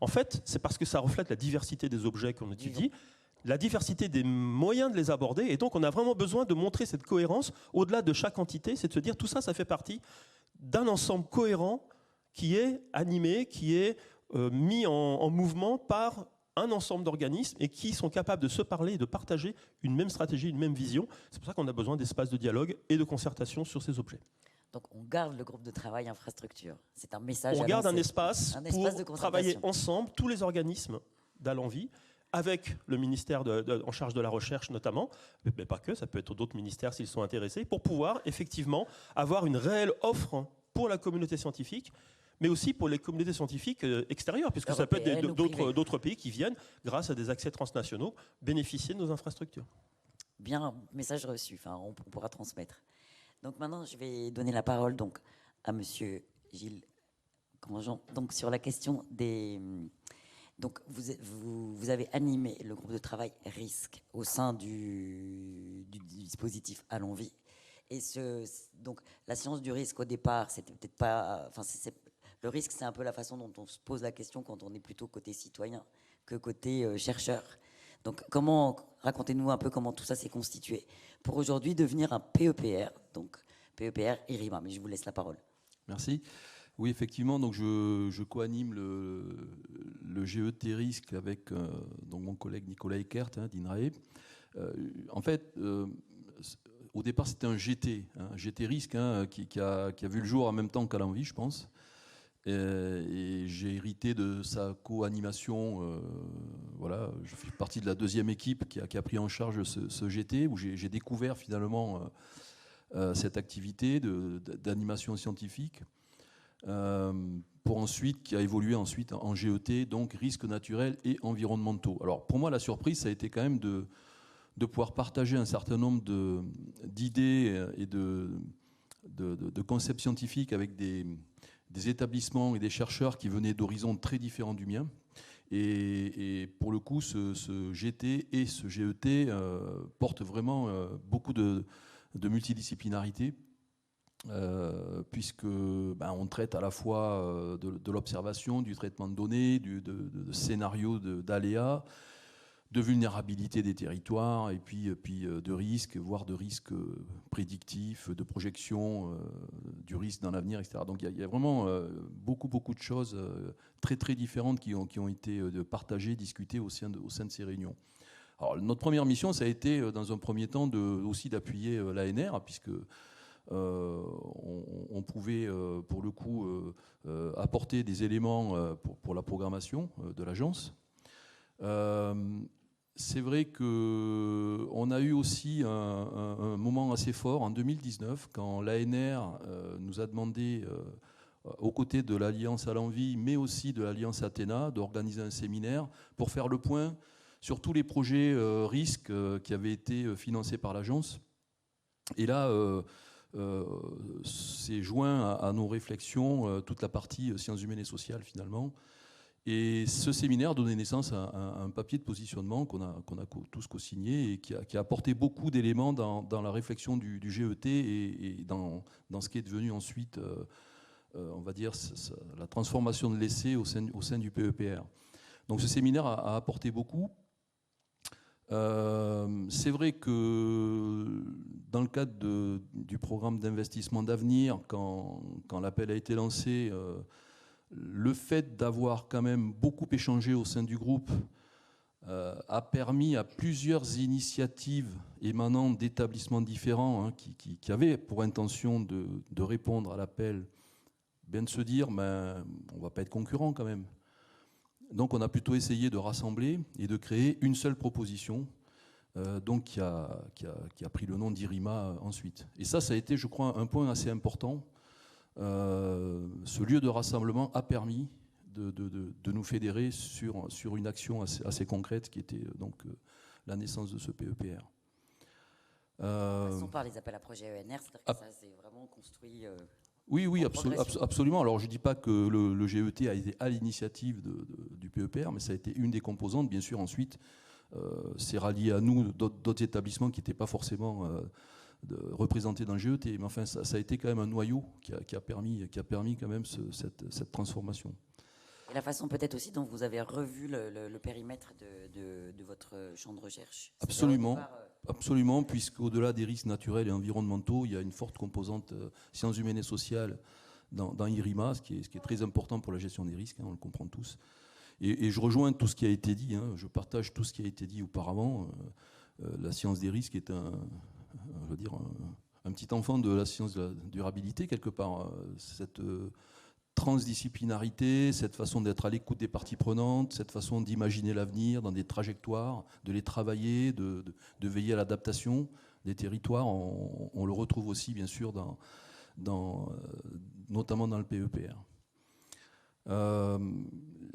En fait, c'est parce que ça reflète la diversité des objets qu'on étudie, la diversité des moyens de les aborder, et donc on a vraiment besoin de montrer cette cohérence au-delà de chaque entité, c'est de se dire tout ça, ça fait partie d'un ensemble cohérent qui est animé, qui est mis en mouvement par un ensemble d'organismes et qui sont capables de se parler et de partager une même stratégie, une même vision. C'est pour ça qu'on a besoin d'espaces de dialogue et de concertation sur ces objets. Donc on garde le groupe de travail infrastructure. C'est un message. On garde un espace pour travailler ensemble, tous les organismes d'Alenvie, avec le ministère en charge de la recherche notamment, mais pas que, ça peut être d'autres ministères s'ils sont intéressés, pour pouvoir effectivement avoir une réelle offre pour la communauté scientifique, mais aussi pour les communautés scientifiques extérieures, puisque ça peut être d'autres pays qui viennent, grâce à des accès transnationaux, bénéficier de nos infrastructures. Bien, message reçu, enfin, on pourra transmettre. Donc maintenant, je vais donner la parole donc, à monsieur Gilles Grandjean, donc sur la question des... Donc, vous avez animé le groupe de travail risque au sein du dispositif Allons-Vie. Et donc, la science du risque, au départ, c'était peut-être pas... Enfin, le risque, c'est un peu la façon dont on se pose la question quand on est plutôt côté citoyen que côté chercheur. Donc, racontez-nous un peu comment tout ça s'est constitué pour aujourd'hui devenir un PEPR, donc PEPR IRIMA. Mais je vous laisse la parole. Merci. Oui, effectivement, donc je co-anime le GET Risque avec donc mon collègue Nicolas Eckert d'INRAE. En fait, au départ, c'était un GT Risque qui a vu le jour en même temps qu'Alenvie, je pense. Et j'ai hérité de sa co-animation. Voilà, je fais partie de la deuxième équipe qui a pris en charge ce GT, où j'ai découvert finalement cette activité d'animation scientifique. Pour ensuite, qui a évolué ensuite en GET, donc risques naturels et environnementaux. Alors pour moi, la surprise, ça a été quand même de pouvoir partager un certain nombre d'idées et de concepts scientifiques avec des établissements et des chercheurs qui venaient d'horizons très différents du mien. Et pour le coup, ce GT et ce GET portent vraiment beaucoup de multidisciplinarité. Puisque on traite à la fois de l'observation, du traitement de données, de scénarios d'aléas, de vulnérabilité des territoires et puis de risques, voire de risques prédictifs, de projection du risque dans l'avenir, etc. Donc il y a vraiment beaucoup de choses très très différentes qui ont été partagées, discutées au sein de ces réunions. Alors notre première mission, ça a été dans un premier temps aussi d'appuyer l'ANR, puisque on pouvait pour le coup apporter des éléments pour la programmation de l'agence. C'est vrai qu'on a eu aussi un moment assez fort en 2019 quand l'ANR nous a demandé, aux côtés de l'Alliance à l'Envie, mais aussi de l'Alliance Athéna, d'organiser un séminaire pour faire le point sur tous les projets risques qui avaient été financés par l'agence. Et là, c'est joint à nos réflexions toute la partie sciences humaines et sociales finalement. Et ce séminaire donnait naissance à un papier de positionnement qu'on a tous co-signé et qui a apporté beaucoup d'éléments dans la réflexion du GET et dans ce qui est devenu ensuite, on va dire, la transformation de l'essai au sein du PEPR. Donc ce séminaire a apporté beaucoup. C'est vrai que dans le cadre du programme d'investissement d'avenir, quand l'appel a été lancé, le fait d'avoir quand même beaucoup échangé au sein du groupe a permis à plusieurs initiatives émanant d'établissements différents qui avaient pour intention de répondre à l'appel, bien de se dire on ne va pas être concurrents quand même. Donc on a plutôt essayé de rassembler et de créer une seule proposition donc qui a pris le nom d'IRIMA ensuite. Et ça a été, je crois, un point assez important. Ce lieu de rassemblement a permis de nous fédérer sur une action assez concrète qui était donc la naissance de ce PEPR. Passons par les appels à projets ENR, c'est-à-dire que ça s'est vraiment construit. Oui, absolument. Alors je ne dis pas que le GET a été à l'initiative du PEPR, mais ça a été une des composantes. Bien sûr, ensuite, c'est rallié à nous d'autres établissements qui n'étaient pas forcément représentés dans le GET. Mais enfin, ça a été quand même un noyau qui a permis quand même cette transformation. Et la façon peut-être aussi dont vous avez revu le périmètre de votre champ de recherche. Absolument, puisqu'au-delà des risques naturels et environnementaux, il y a une forte composante sciences humaines et sociales dans IRIMA, ce qui est très important pour la gestion des risques, on le comprend tous. Et je rejoins tout ce qui a été dit, je partage tout ce qui a été dit auparavant. La science des risques est un petit enfant de la science de la durabilité, quelque part. Cette transdisciplinarité, cette façon d'être à l'écoute des parties prenantes, cette façon d'imaginer l'avenir dans des trajectoires, de les travailler, de veiller à l'adaptation des territoires, on le retrouve aussi bien sûr notamment dans le PEPR.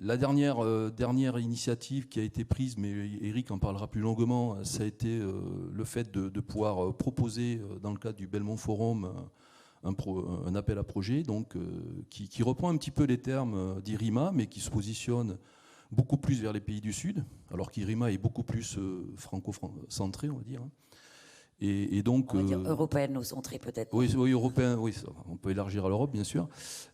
La dernière initiative qui a été prise, mais Eric en parlera plus longuement, ça a été le fait de pouvoir proposer dans le cadre du Belmont Forum un appel à projet donc, qui reprend un petit peu les termes d'IRIMA, mais qui se positionne beaucoup plus vers les pays du Sud, alors qu'IRIMA est beaucoup plus franco-centré, on va dire. Et donc, on va dire européenne-centré peut-être. Oui, européen, oui, on peut élargir à l'Europe, bien sûr.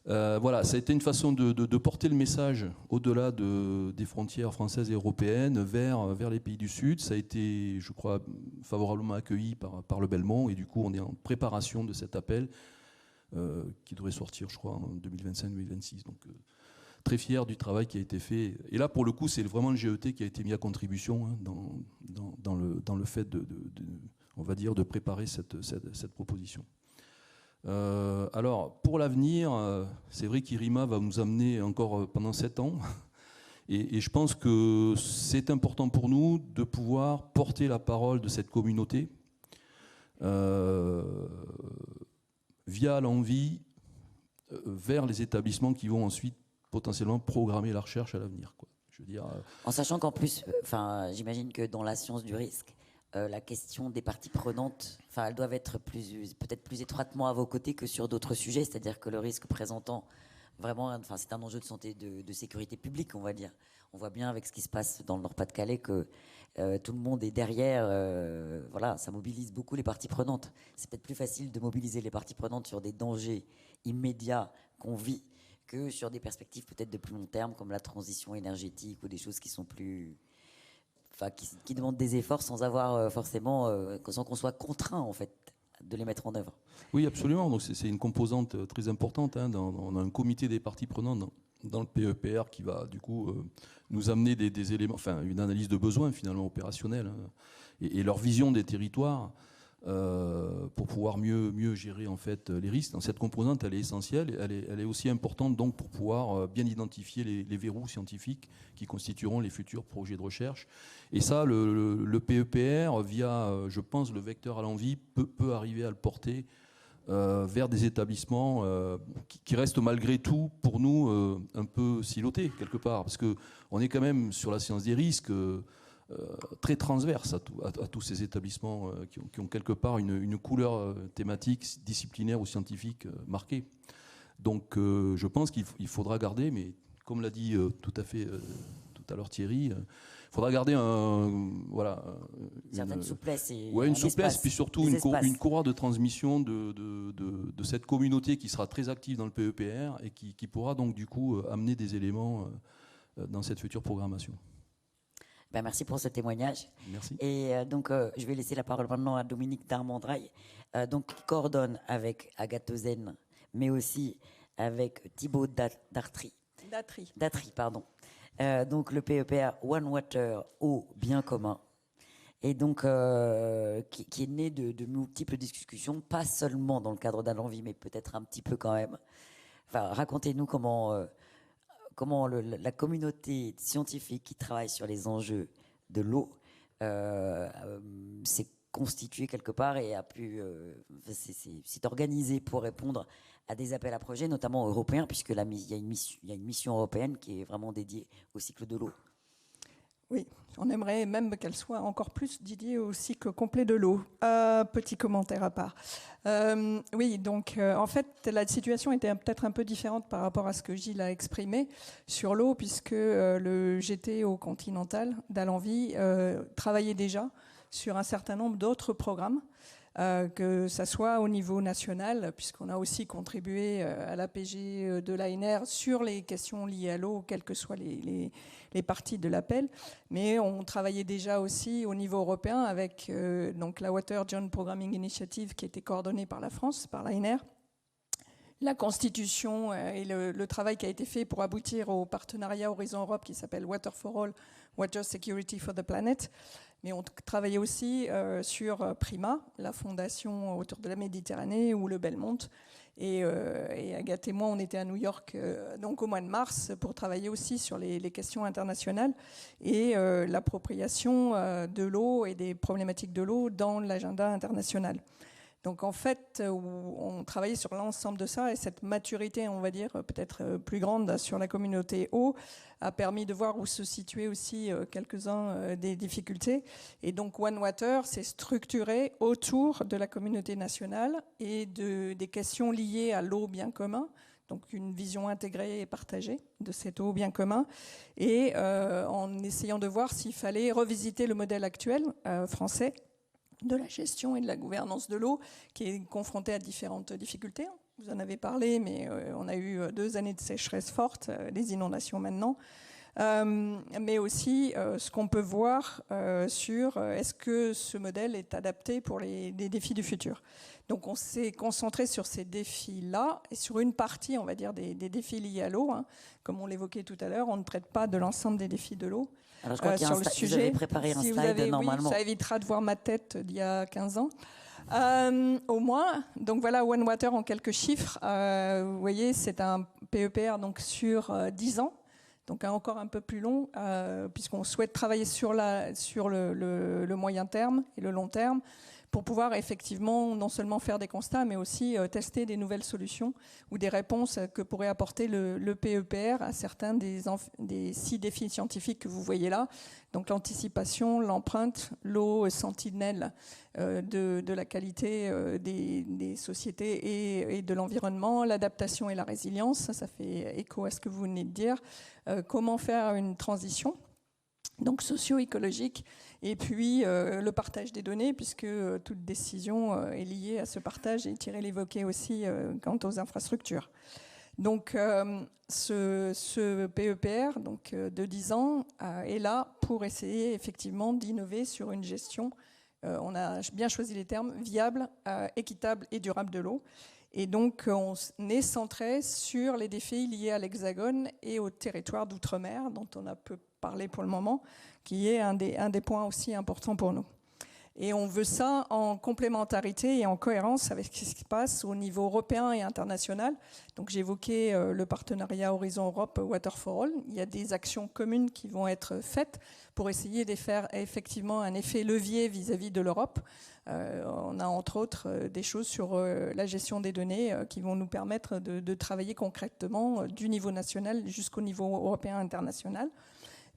Voilà, ça a été une façon de porter le message au-delà des frontières françaises et européennes vers les pays du Sud. Ça a été, je crois, favorablement accueilli par le Belmont, et du coup, on est en préparation de cet appel qui devrait sortir, je crois, en 2025-2026. Donc, très fier du travail qui a été fait. Et là, pour le coup, c'est vraiment le GET qui a été mis à contribution dans le fait on va dire, de préparer cette proposition. Alors, pour l'avenir, c'est vrai qu'IRIMA va nous amener encore pendant 7 ans. Et je pense que c'est important pour nous de pouvoir porter la parole de cette communauté via l'envie vers les établissements qui vont ensuite potentiellement programmer la recherche à l'avenir. Je veux dire, en sachant qu'en plus, j'imagine que dans la science du risque, la question des parties prenantes, elles doivent être peut-être plus étroitement à vos côtés que sur d'autres sujets, c'est-à-dire que le risque présentant vraiment, c'est un enjeu de santé, de sécurité publique, on va dire. On voit bien avec ce qui se passe dans le Nord-Pas-de-Calais que tout le monde est derrière, voilà, ça mobilise beaucoup les parties prenantes. C'est peut-être plus facile de mobiliser les parties prenantes sur des dangers immédiats qu'on vit que sur des perspectives peut-être de plus long terme, comme la transition énergétique ou des choses qui sont plus qui demandent des efforts sans avoir forcément, sans qu'on soit contraint en fait de les mettre en œuvre. Oui, absolument. Donc c'est une composante très importante. On a un comité des parties prenantes dans le PEPR qui va du coup nous amener des éléments, enfin une analyse de besoins finalement opérationnels et leur vision des territoires pour pouvoir mieux gérer en fait les risques. Donc, cette composante, elle est essentielle. Elle est aussi importante donc pour pouvoir bien identifier les verrous scientifiques qui constitueront les futurs projets de recherche. Et ça, le PEPR, via, je pense, le vecteur à l'envie, peut arriver à le porter vers des établissements qui restent malgré tout, pour nous, un peu silotés, quelque part. Parce qu'on est quand même sur la science des risques très transverse à tous ces établissements qui ont quelque part une couleur thématique, disciplinaire ou scientifique marquée. Donc je pense qu'il faudra garder, mais comme l'a dit tout à l'heure Thierry, il faudra garder certaine souplesse. Une souplesse, puis surtout une courroie de transmission de cette communauté qui sera très active dans le PEPR et qui pourra donc du coup amener des éléments dans cette future programmation. Merci pour ce témoignage. Merci. Et donc, je vais laisser la parole maintenant à Dominique Darmandraille, qui coordonne avec Agathe Ozen, mais aussi avec Thibaut Datry. Pardon. Donc, le PEPR One Water, eau, bien commun. Et donc, qui est né de multiples discussions, pas seulement dans le cadre d'Alenvie, mais peut-être un petit peu quand même. Enfin, racontez-nous comment la communauté scientifique qui travaille sur les enjeux de l'eau s'est constituée quelque part et s'est organisée pour répondre à des appels à projets, notamment européens, puisque il y a une mission européenne qui est vraiment dédiée au cycle de l'eau. Oui, on aimerait même qu'elle soit encore plus dédiée au cycle complet de l'eau. Petit commentaire à part. Oui, donc en fait, la situation était peut-être un peu différente par rapport à ce que Gilles a exprimé sur l'eau, puisque le GTO Continental d'Alenvie travaillait déjà sur un certain nombre d'autres programmes, que ça soit au niveau national, puisqu'on a aussi contribué à l'APG de l'ANR sur les questions liées à l'eau, quelles que soient les parties de l'appel, mais on travaillait déjà aussi au niveau européen avec donc la Water Joint Programming Initiative qui était coordonnée par la France, par l'ANR, la constitution et le travail qui a été fait pour aboutir au partenariat Horizon Europe qui s'appelle Water for All, Water Security for the Planet. Mais on travaillait aussi sur Prima, la fondation autour de la Méditerranée, ou le Belmont. Et Agathe et moi, on était à New York donc au mois de mars pour travailler aussi sur les questions internationales et l'appropriation de l'eau et des problématiques de l'eau dans l'agenda international. Donc en fait, on travaillait sur l'ensemble de ça et cette maturité, on va dire, peut-être plus grande sur la communauté eau a permis de voir où se situaient aussi quelques-uns des difficultés. Et donc One Water s'est structuré autour de la communauté nationale et des questions liées à l'eau bien commun. Donc une vision intégrée et partagée de cette eau bien commun, et en essayant de voir s'il fallait revisiter le modèle actuel français de la gestion et de la gouvernance de l'eau, qui est confronté à différentes difficultés. Vous en avez parlé, mais on a eu 2 années de sécheresse forte, des inondations maintenant, mais aussi ce qu'on peut voir sur est-ce que ce modèle est adapté pour les défis du futur. Donc on s'est concentré sur ces défis-là et sur une partie, on va dire, des défis liés à l'eau. Comme on l'évoquait tout à l'heure, on ne traite pas de l'ensemble des défis de l'eau. Alors je crois qu'il y a sur le sujet. Vous avez préparé un slide normalement. Oui, ça évitera de voir ma tête d'il y a 15 ans. Au moins, donc voilà One Water en quelques chiffres. Vous voyez, c'est un PEPR donc sur 10 ans, donc encore un peu plus long, puisqu'on souhaite travailler sur le moyen terme et le long terme, pour pouvoir effectivement non seulement faire des constats, mais aussi tester des nouvelles solutions ou des réponses que pourrait apporter le PEPR à certains des 6 défis scientifiques que vous voyez là. Donc l'anticipation, l'empreinte, l'eau sentinelle de la qualité des sociétés et de l'environnement, l'adaptation et la résilience, ça fait écho à ce que vous venez de dire. Comment faire une transition donc socio-écologique, et puis le partage des données, puisque toute décision est liée à ce partage, et Thierry l'évoquait aussi quant aux infrastructures. Donc ce PEPR donc, de 10 ans est là pour essayer effectivement d'innover sur une gestion, on a bien choisi les termes, viable, équitable et durable de l'eau. Et donc on est centré sur les défis liés à l'Hexagone et au territoire d'outre-mer, dont on a peu parlé pour le moment, qui est un des points aussi importants pour nous. Et on veut ça en complémentarité et en cohérence avec ce qui se passe au niveau européen et international. Donc j'ai évoqué le partenariat Horizon Europe Water for All. Il y a des actions communes qui vont être faites pour essayer de faire effectivement un effet levier vis-à-vis de l'Europe. On a entre autres des choses sur la gestion des données qui vont nous permettre de travailler concrètement du niveau national jusqu'au niveau européen international.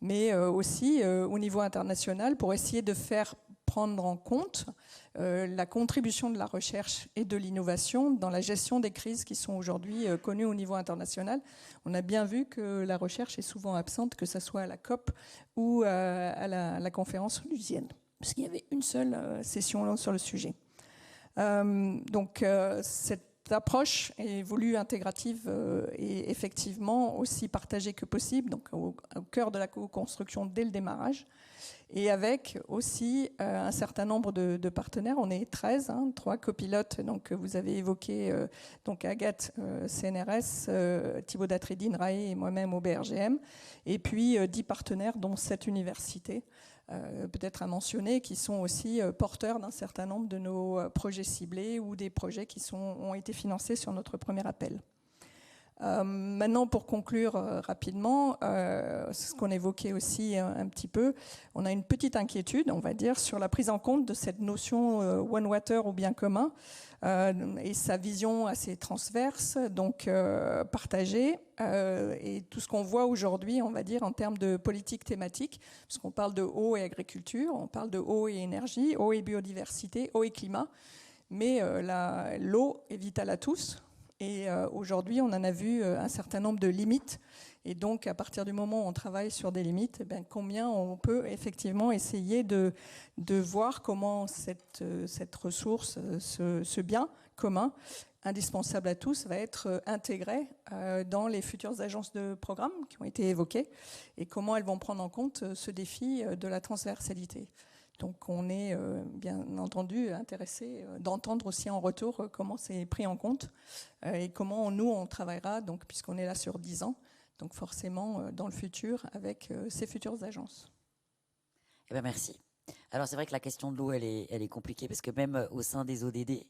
Mais aussi au niveau international pour essayer de faire prendre en compte la contribution de la recherche et de l'innovation dans la gestion des crises qui sont aujourd'hui connues au niveau international. On a bien vu que la recherche est souvent absente, que ce soit à la COP ou à la conférence onusienne, parce qu'il y avait une seule session sur le sujet. Donc cette approche est voulue intégrative et effectivement aussi partagée que possible, donc au cœur de la co-construction dès le démarrage. Et avec aussi un certain nombre de partenaires, on est 13, 3 copilotes, donc vous avez évoqué donc Agathe, CNRS, Thibaut Datry, INRAE et moi-même au BRGM, et puis 10 partenaires, dont 7 universités, peut-être à mentionner, qui sont aussi porteurs d'un certain nombre de nos projets ciblés ou des projets qui ont été financés sur notre premier appel. Maintenant, pour conclure rapidement, ce qu'on évoquait aussi un petit peu, on a une petite inquiétude, on va dire, sur la prise en compte de cette notion One Water ou bien commun et sa vision assez transverse, donc partagée, et tout ce qu'on voit aujourd'hui, on va dire, en termes de politique thématique, puisqu'on parle de eau et agriculture, on parle de eau et énergie, eau et biodiversité, eau et climat, mais l'eau est vitale à tous. Et aujourd'hui, on en a vu un certain nombre de limites. Et donc, à partir du moment où on travaille sur des limites, combien on peut effectivement essayer de voir comment cette ressource, ce bien commun, indispensable à tous, va être intégré dans les futures agences de programme qui ont été évoquées et comment elles vont prendre en compte ce défi de la transversalité. Donc on est bien entendu intéressé d'entendre aussi en retour comment c'est pris en compte et comment nous on travaillera, donc, puisqu'on est là sur 10 ans, donc forcément dans le futur avec ces futures agences. Eh bien, merci. Alors c'est vrai que la question de l'eau elle est compliquée parce que même au sein des ODD,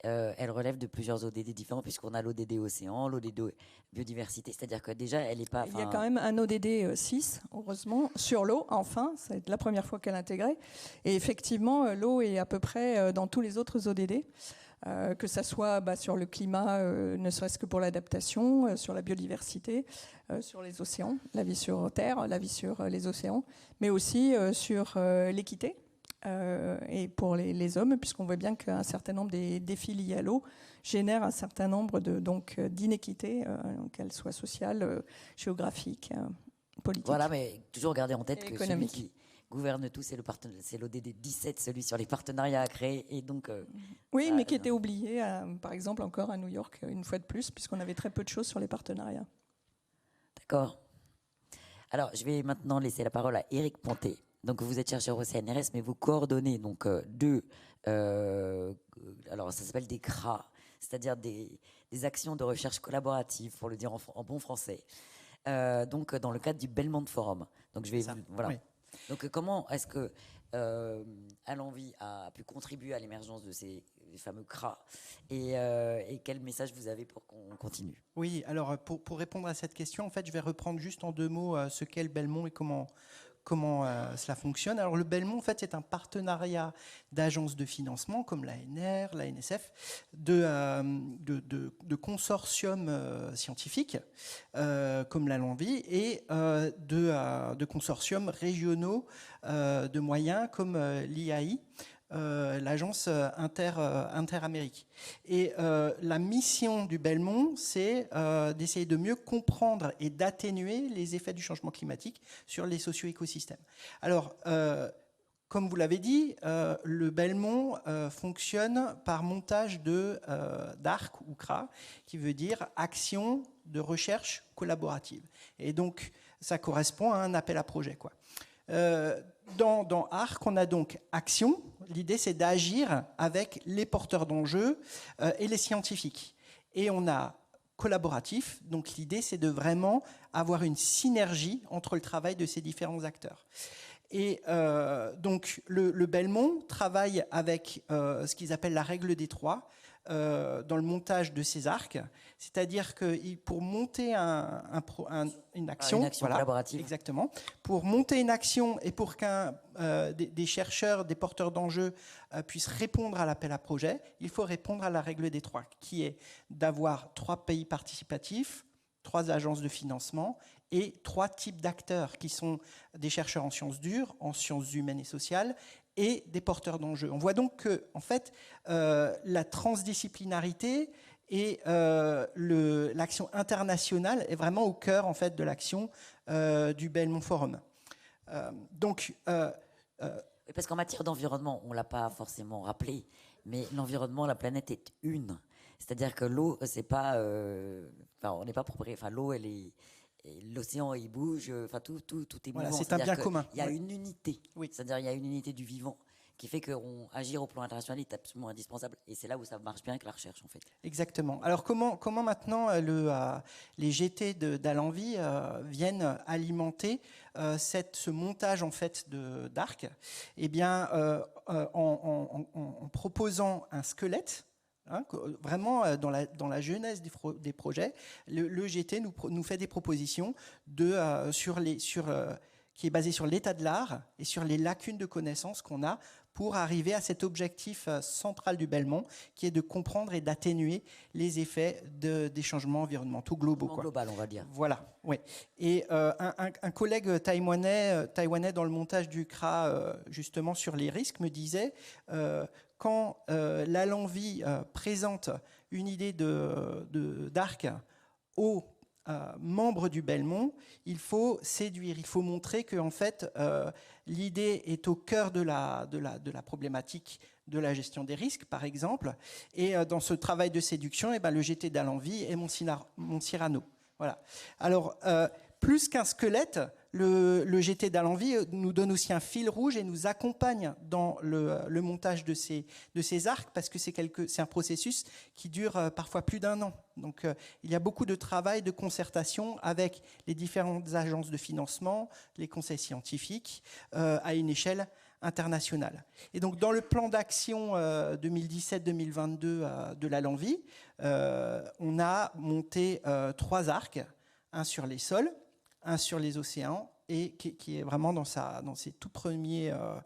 elle relève de plusieurs ODD différents puisqu'on a l'ODD océan, l'ODD biodiversité, c'est-à-dire que déjà elle n'est pas... Il y a quand même un ODD 6, heureusement, sur l'eau, enfin, c'est la première fois qu'elle est intégrée. Et effectivement, l'eau est à peu près dans tous les autres ODD, que ça soit sur le climat, ne serait-ce que pour l'adaptation, sur la biodiversité, sur les océans, la vie sur Terre, la vie sur les océans, mais aussi sur l'équité. Et pour les hommes, puisqu'on voit bien qu'un certain nombre des défis liés à l'eau génèrent un certain nombre d'inéquités, qu'elles soient sociales, géographiques, politiques. Voilà, mais toujours garder en tête que économique. celui qui gouverne tout, c'est l'ODD 17, celui sur les partenariats à créer. Et donc, oui, mais qui était oublié, par exemple, encore à New York, une fois de plus, puisqu'on avait très peu de choses sur les partenariats. D'accord. Alors, je vais maintenant laisser la parole à Éric Ponté. Donc, vous êtes chercheur au CNRS, mais vous coordonnez donc alors ça s'appelle des CRA, c'est-à-dire des actions de recherche collaborative, pour le dire en bon français. Donc, dans le cadre du Belmont Forum. Donc, je vais voilà. Oui. Donc, comment est-ce que Alenvie a pu contribuer à l'émergence de ces fameux CRA et quel message vous avez pour qu'on continue? Oui, alors pour répondre à cette question, en fait, je vais reprendre juste en 2 mots ce qu'est le Belmont et comment cela fonctionne. Alors le Belmont, en fait, c'est un partenariat d'agences de financement comme l'ANR, la NSF, de consortiums scientifiques comme l'Alenvie et de consortiums régionaux de moyens comme l'IAI, l'agence Interamérique. Et la mission du Belmont, c'est d'essayer de mieux comprendre et d'atténuer les effets du changement climatique sur les socio-écosystèmes. Alors, comme vous l'avez dit, le Belmont fonctionne par montage d'ARC ou CRA, qui veut dire Action de recherche collaborative. Et donc, ça correspond à un appel à projet, quoi. Dans ARC, on a donc action. L'idée, c'est d'agir avec les porteurs d'enjeux et les scientifiques. Et on a collaboratif. Donc, l'idée, c'est de vraiment avoir une synergie entre le travail de ces différents acteurs. Et donc, le Belmont travaille avec ce qu'ils appellent la règle des trois dans le montage de ces arcs. C'est-à-dire que pour monter une action, voilà, collaborative. Exactement, pour monter une action et pour qu'un des chercheurs, des porteurs d'enjeux puissent répondre à l'appel à projet, il faut répondre à la règle des trois, qui est d'avoir 3 pays participatifs, 3 agences de financement et 3 types d'acteurs qui sont des chercheurs en sciences dures, en sciences humaines et sociales et des porteurs d'enjeux. On voit donc que, en fait, la transdisciplinarité et l'action internationale est vraiment au cœur, en fait, de l'action du Belmont Forum. Parce qu'en matière d'environnement, on ne l'a pas forcément rappelé, mais l'environnement, la planète est une. C'est-à-dire que l'eau, c'est pas, on n'est pas propriétaire. Enfin, l'eau, elle est, l'océan, il bouge. Enfin, tout est voilà, mouvant. c'est un bien commun. Il y a une unité. Oui. C'est-à-dire, il y a une unité du vivant qui fait qu'agir au plan international est absolument indispensable. Et c'est là où ça marche bien avec la recherche, en fait. Exactement. Alors, comment maintenant les GT d'Alenvie viennent alimenter ce montage, en fait, d'arc? Eh bien, en proposant un squelette. Vraiment, dans la genèse des projets, le GT nous fait des propositions qui est basé sur l'état de l'art et sur les lacunes de connaissances qu'on a pour arriver à cet objectif central du Belmont, qui est de comprendre et d'atténuer les effets des changements environnementaux globaux. Global, on va dire. Voilà, oui. Et un collègue taïwanais dans le montage du CRA, justement sur les risques, me disait quand l'Alenvie présente une idée d'arc aux membres du Belmont, il faut séduire, il faut montrer que en fait, l'idée est au cœur de la problématique de la gestion des risques, par exemple. Et dans ce travail de séduction, le GT d'Alenvie est mon Cyrano. Voilà. Alors, plus qu'un squelette, le GT d'Alenvie nous donne aussi un fil rouge et nous accompagne dans le montage de ces arcs, parce que c'est un processus qui dure parfois plus d'1 an. Donc il y a beaucoup de travail, de concertation avec les différentes agences de financement, les conseils scientifiques, à une échelle internationale. Et donc dans le plan d'action 2017-2022 de l'Alenvie, on a monté 3 arcs, un sur les sols, un sur les océans, et qui est vraiment dans ses toutes premières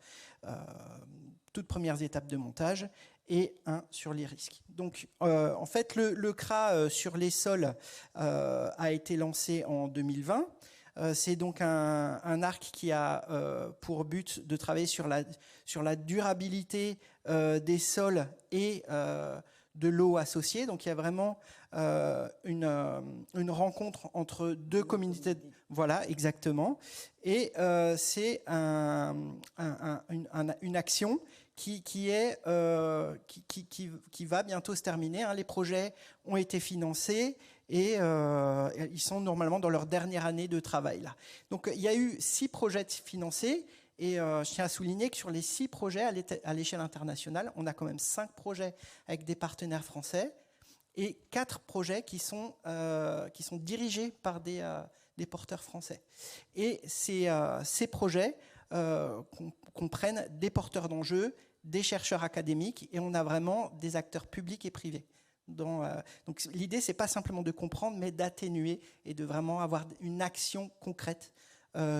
étapes de montage, et un sur les risques. Donc, en fait, le CRA sur les sols a été lancé en 2020. C'est donc un arc qui a pour but de travailler sur la durabilité des sols et de l'eau associée. Donc il y a vraiment une rencontre entre 2 communautés. Voilà, exactement. Et c'est une action qui va bientôt se terminer. Les projets ont été financés et ils sont normalement dans leur dernière année de travail. Là. Donc il y a eu 6 projets financés. Et je tiens à souligner que sur les 6 projets à l'échelle internationale, on a quand même 5 projets avec des partenaires français et 4 projets qui sont dirigés par des porteurs français. Et ces projets comprennent des porteurs d'enjeux, des chercheurs académiques, et on a vraiment des acteurs publics et privés. Donc l'idée, c'est pas simplement de comprendre, mais d'atténuer et de vraiment avoir une action concrète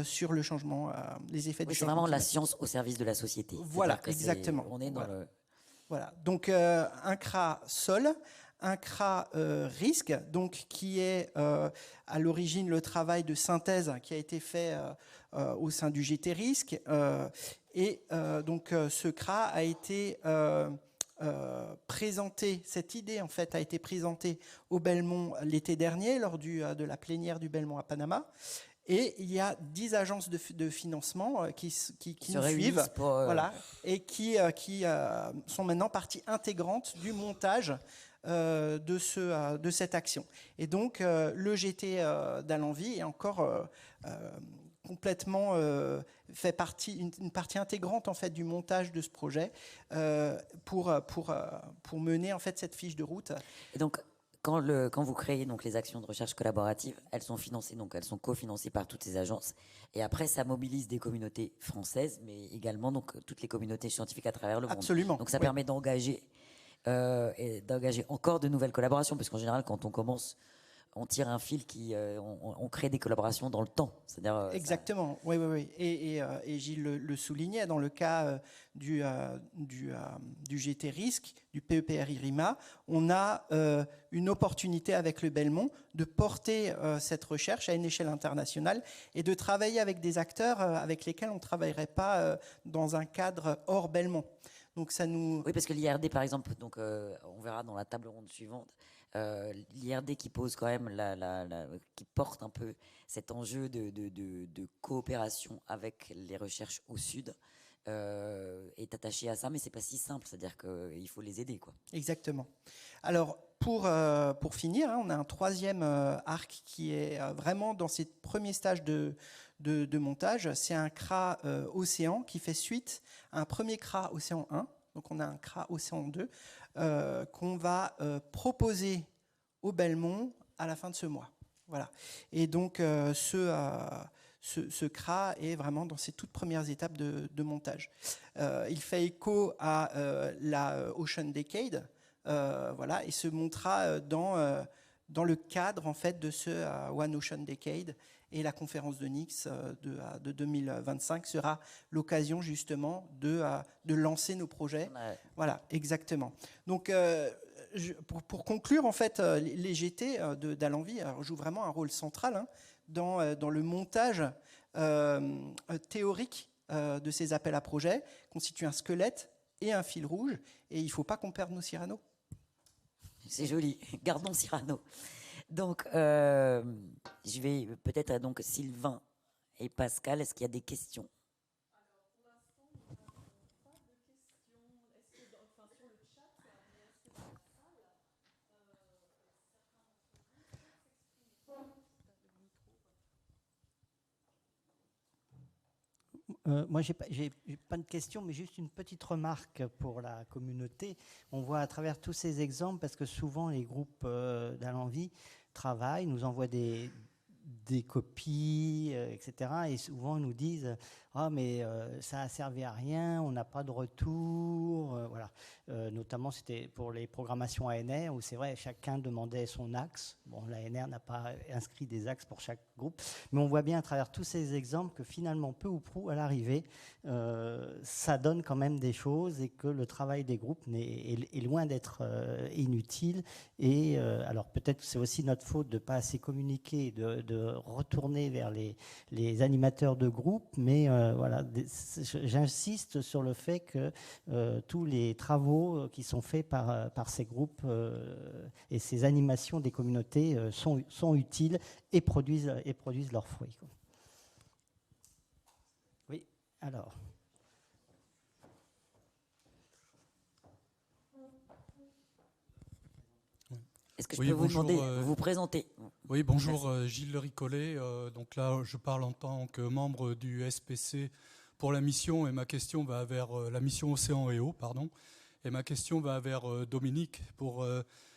sur le changement, les effets du changement. C'est vraiment la science au service de la société. Voilà, exactement. On est dans voilà. Donc un CRA sol, un CRA risque, donc qui est à l'origine le travail de synthèse qui a été fait au sein du GT Risque, et donc ce CRA a été présenté, cette idée en fait a été présentée au Belmont l'été dernier lors de la plénière du Belmont à Panama. Et il y a 10 agences de financement qui nous suivent, voilà, et qui sont maintenant partie intégrante du montage de cette action. Et donc, le GT d'Allenvie est encore complètement fait partie, une partie intégrante en fait du montage de ce projet pour mener en fait cette fiche de route. Et donc, quand vous créez donc les actions de recherche collaborative, elles sont financées, donc elles sont cofinancées par toutes ces agences. Et après, ça mobilise des communautés françaises, mais également donc toutes les communautés scientifiques à travers le monde. Absolument. Donc ça permet d'engager encore de nouvelles collaborations, parce qu'en général, quand on commence, on tire un fil on crée des collaborations dans le temps. C'est-à-dire, exactement, oui. Et Gilles le soulignait, dans le cas du GT Risque, du PEPR-IRIMA, on a une opportunité avec le Belmont de porter cette recherche à une échelle internationale et de travailler avec des acteurs avec lesquels on ne travaillerait pas dans un cadre hors Belmont. Donc ça nous... Oui, parce que l'IRD, par exemple, donc, on verra dans la table ronde suivante, l'IRD qui pose quand même qui porte un peu cet enjeu de coopération avec les recherches au sud est attaché à ça, mais c'est pas si simple, c'est-à-dire qu'il faut les aider, quoi. Exactement. Alors pour finir, on a un troisième arc qui est vraiment dans ses premiers stages de montage. C'est un CRA Océan qui fait suite à un premier CRA Océan 1. Donc on a un CRA Océan 2 qu'on va proposer au Belmont à la fin de ce mois. Voilà. Et donc ce CRA est vraiment dans ses toutes premières étapes de montage. Il fait écho à la Ocean Decade, voilà, et se montrera dans le cadre en fait de ce One Ocean Decade. Et la conférence de Nix de 2025 sera l'occasion justement de lancer nos projets. Ouais. Voilà, exactement. Donc, pour conclure, en fait, les GT d'Allenvie jouent vraiment un rôle central dans le montage théorique de ces appels à projets, constituent un squelette et un fil rouge. Et il ne faut pas qu'on perde nos Cyrano. C'est joli. Gardons Cyrano. Donc, je vais peut-être donc Sylvain et Pascal. Est-ce qu'il y a des questions? Alors, pour l'instant, on n'a pas de questions. Est-ce que sur le chat, est-ce que dans la salle, Moi, j'ai pas de questions, mais juste une petite remarque pour la communauté. On voit à travers tous ces exemples, parce que souvent les groupes d'Allenvie travaillent, nous envoient des copies, etc. Et souvent ils nous disent « Ah, mais ça n'a servi à rien, on n'a pas de retour. » Voilà. Notamment, c'était pour les programmations ANR, où c'est vrai, chacun demandait son axe. Bon, l'ANR n'a pas inscrit des axes pour chaque groupe, mais on voit bien à travers tous ces exemples que finalement, peu ou prou, à l'arrivée, ça donne quand même des choses et que le travail des groupes est loin d'être inutile. Et alors peut-être que c'est aussi notre faute de ne pas assez communiquer, de retourner vers les animateurs de groupe, mais voilà, j'insiste sur le fait que tous les travaux qui sont faits par ces groupes et ces animations des communautés sont utiles et produisent leurs fruits. Oui, alors. Est-ce que je peux vous demander de vous présenter? Oui, bonjour, Gilles Le Ricollet. Donc là, je parle en tant que membre du SPC pour la mission, et ma question va vers la mission Océan et Eau, pardon. Et ma question va vers Dominique pour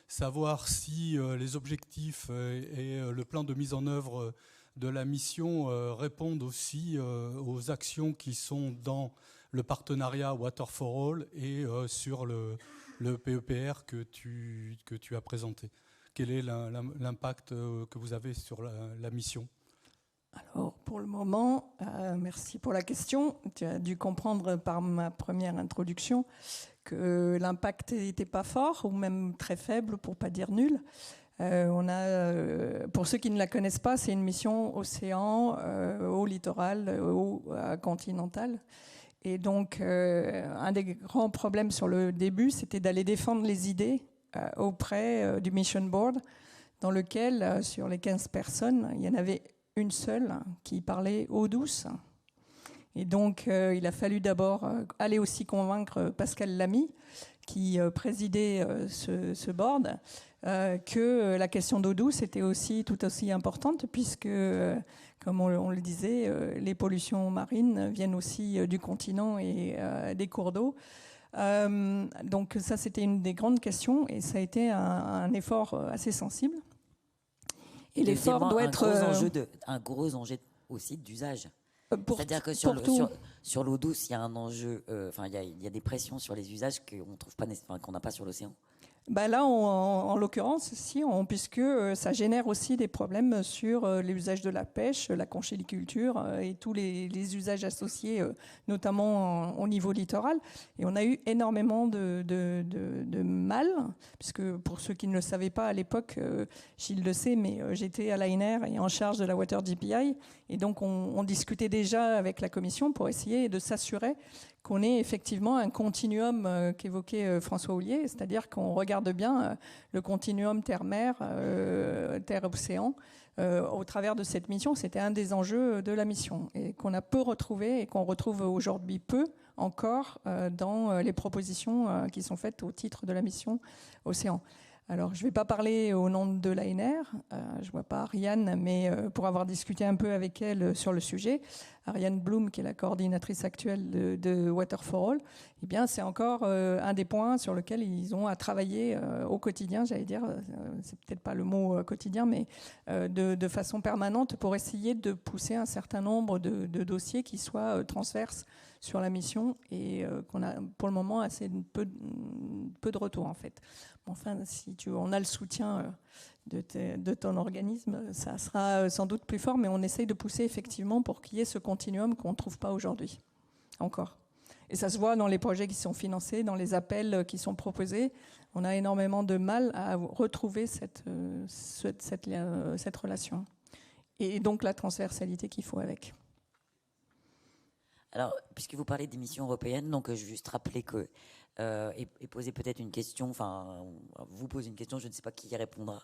savoir si les objectifs et le plan de mise en œuvre de la mission répondent aussi aux actions qui sont dans le partenariat Water for All et sur le PEPR que tu as présenté. Quel est l'impact que vous avez sur la mission? Alors, pour le moment, merci pour la question. Tu as dû comprendre par ma première introduction que l'impact n'était pas fort, ou même très faible, pour ne pas dire nul. Pour ceux qui ne la connaissent pas, c'est une mission océan, au littoral, au continental. Et donc, un des grands problèmes sur le début, c'était d'aller défendre les idées auprès du Mission Board, dans lequel, sur les 15 personnes, il y en avait une seule qui parlait eau douce. Et donc, il a fallu d'abord aller aussi convaincre Pascal Lamy, qui présidait ce board, que la question d'eau douce était aussi tout aussi importante, puisque, comme on le disait, les pollutions marines viennent aussi du continent et des cours d'eau. Donc ça, c'était une des grandes questions, et ça a été un effort assez sensible. Et l'effort doit être un gros enjeu aussi d'usage. C'est-à-dire que sur l'eau douce, il y a un enjeu, il y a des pressions sur les usages qu'on n'a pas sur l'océan. Bah là, en l'occurrence, si, puisque ça génère aussi des problèmes sur les usages de la pêche, la conchyliculture et tous les usages associés, notamment au niveau littoral. Et on a eu énormément de mal, puisque pour ceux qui ne le savaient pas à l'époque, Gilles le sait, mais j'étais à l'ANR et en charge de la Water GPI. Et donc, on discutait déjà avec la Commission pour essayer de s'assurer qu'on ait effectivement un continuum qu'évoquait François Houllier, c'est-à-dire qu'on regarde bien le continuum terre-mer, terre-océan, au travers de cette mission. C'était un des enjeux de la mission, et qu'on a peu retrouvé, et qu'on retrouve aujourd'hui peu encore dans les propositions qui sont faites au titre de la mission Océan. Alors, je ne vais pas parler au nom de l'ANR, je ne vois pas Ariane, mais pour avoir discuté un peu avec elle sur le sujet, Ariane Blum, qui est la coordinatrice actuelle de Water for All, eh bien, c'est encore un des points sur lesquels ils ont à travailler au quotidien, j'allais dire, c'est peut-être pas le mot quotidien, mais de façon permanente pour essayer de pousser un certain nombre de dossiers qui soient transverses sur la mission, et qu'on a pour le moment assez peu de retours en fait. Enfin, si on a le soutien de ton organisme, ça sera sans doute plus fort, mais on essaye de pousser effectivement pour qu'il y ait ce continuum qu'on ne trouve pas aujourd'hui, encore. Et ça se voit dans les projets qui sont financés, dans les appels qui sont proposés. On a énormément de mal à retrouver cette relation. Et donc la transversalité qu'il faut avec. Alors, puisque vous parlez des missions européennes, donc je vais juste rappeler que et poser peut-être une question, enfin, vous posez une question, je ne sais pas qui y répondra.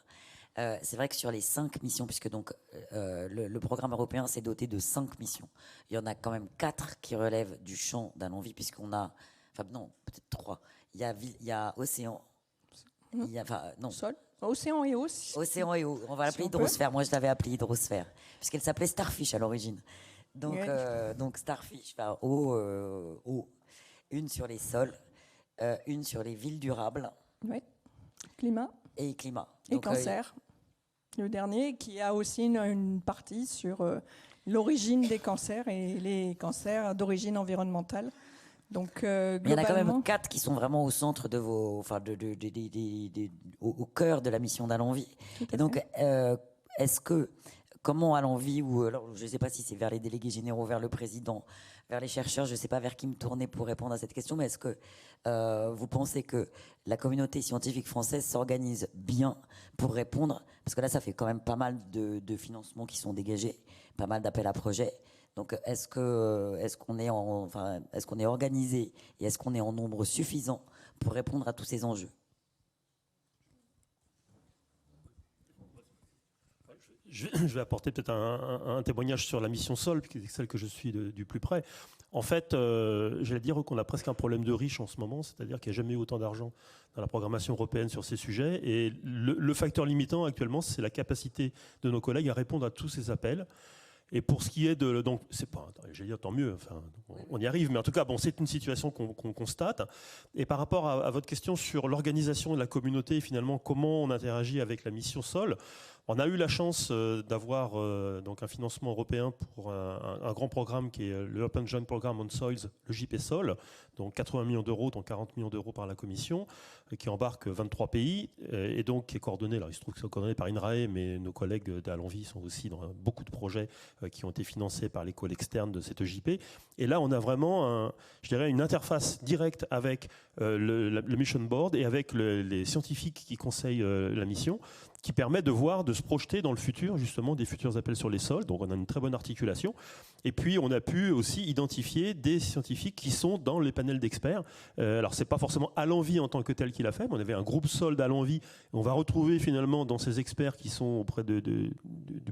C'est vrai que sur les 5 missions, puisque donc le programme européen s'est doté de 5 missions, il y en a quand même 4 qui relèvent du champ d'Alain Vie, puisqu'on a, enfin non, peut-être 3. Il y a Océan, il y a, enfin non. Sol. Océan et eau. Océan et eau. On va l'appeler hydrosphère. Moi, je l'avais appelée hydrosphère, puisqu'elle s'appelait Starfish à l'origine. Donc, ouais. Donc Starfish, enfin, eau, une sur les sols, une sur les villes durables. Oui. Climat. Et climat. Et donc, cancer. Le dernier, qui a aussi une partie sur l'origine des cancers et les cancers d'origine environnementale. Donc, globalement, il y en a quand même 4 qui sont vraiment au centre de vos, enfin, au cœur de la mission d'Alain Vie. Et donc, est-ce que comment Alain Vie, ou alors je ne sais pas si c'est vers les délégués généraux, vers le président, vers les chercheurs, je ne sais pas vers qui me tourner pour répondre à cette question, mais est-ce que vous pensez que la communauté scientifique française s'organise bien pour répondre, parce que là ça fait quand même pas mal de financements qui sont dégagés, pas mal d'appels à projets. Donc est-ce qu'on est organisé et est-ce qu'on est en nombre suffisant pour répondre à tous ces enjeux? Je vais apporter peut-être un témoignage sur la mission Sol, qui est celle que je suis du plus près. En fait, j'allais dire qu'on a presque un problème de riche en ce moment, c'est-à-dire qu'il n'y a jamais eu autant d'argent dans la programmation européenne sur ces sujets. Et le facteur limitant actuellement, c'est la capacité de nos collègues à répondre à tous ces appels. Et pour ce qui est de... Donc, c'est pas... J'allais dire tant mieux, enfin, on y arrive, mais en tout cas, bon, c'est une situation qu'on constate. Et par rapport à votre question sur l'organisation de la communauté, finalement, comment on interagit avec la mission Sol, on a eu la chance d'avoir donc un financement européen pour un grand programme qui est l'European Joint Programme on Soils, le JP Sol, donc 80 millions d'euros, dont 40 millions d'euros par la Commission, qui embarque 23 pays, et donc qui est coordonné, alors il se trouve que c'est coordonné par INRAE, mais nos collègues d'Alain Vie sont aussi dans beaucoup de projets qui ont été financés par l'école externe de cette JP. Et là, on a vraiment, je dirais, une interface directe avec le Mission Board et avec les scientifiques qui conseillent la mission. qui permet de voir, de se projeter dans le futur, justement, des futurs appels sur les sols. Donc on a une très bonne articulation. Et puis on a pu aussi identifier des scientifiques qui sont dans les panels d'experts. Alors c'est pas forcément à l'envie en tant que tel qu'il a fait, mais on avait un groupe solde à l'envie. On va retrouver finalement dans ces experts qui sont auprès du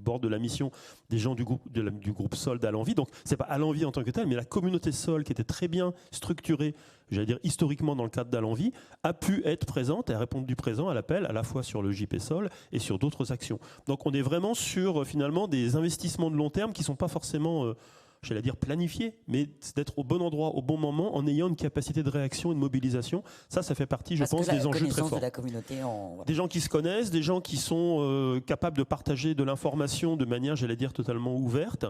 bord de la mission des gens du groupe solde à l'envie. Donc c'est pas à l'envie en tant que tel, mais la communauté sol qui était très bien structurée, j'allais dire historiquement dans le cadre d'Alenvie, a pu être présente et a répondu présent à l'appel à la fois sur le JP Sol et sur d'autres actions. Donc on est vraiment sur finalement des investissements de long terme qui ne sont pas forcément, j'allais dire planifiés, mais d'être au bon endroit, au bon moment, en ayant une capacité de réaction et de mobilisation. Ça fait partie, je pense, des enjeux très forts. De la communauté Des gens qui se connaissent, des gens qui sont capables de partager de l'information de manière, j'allais dire, totalement ouverte,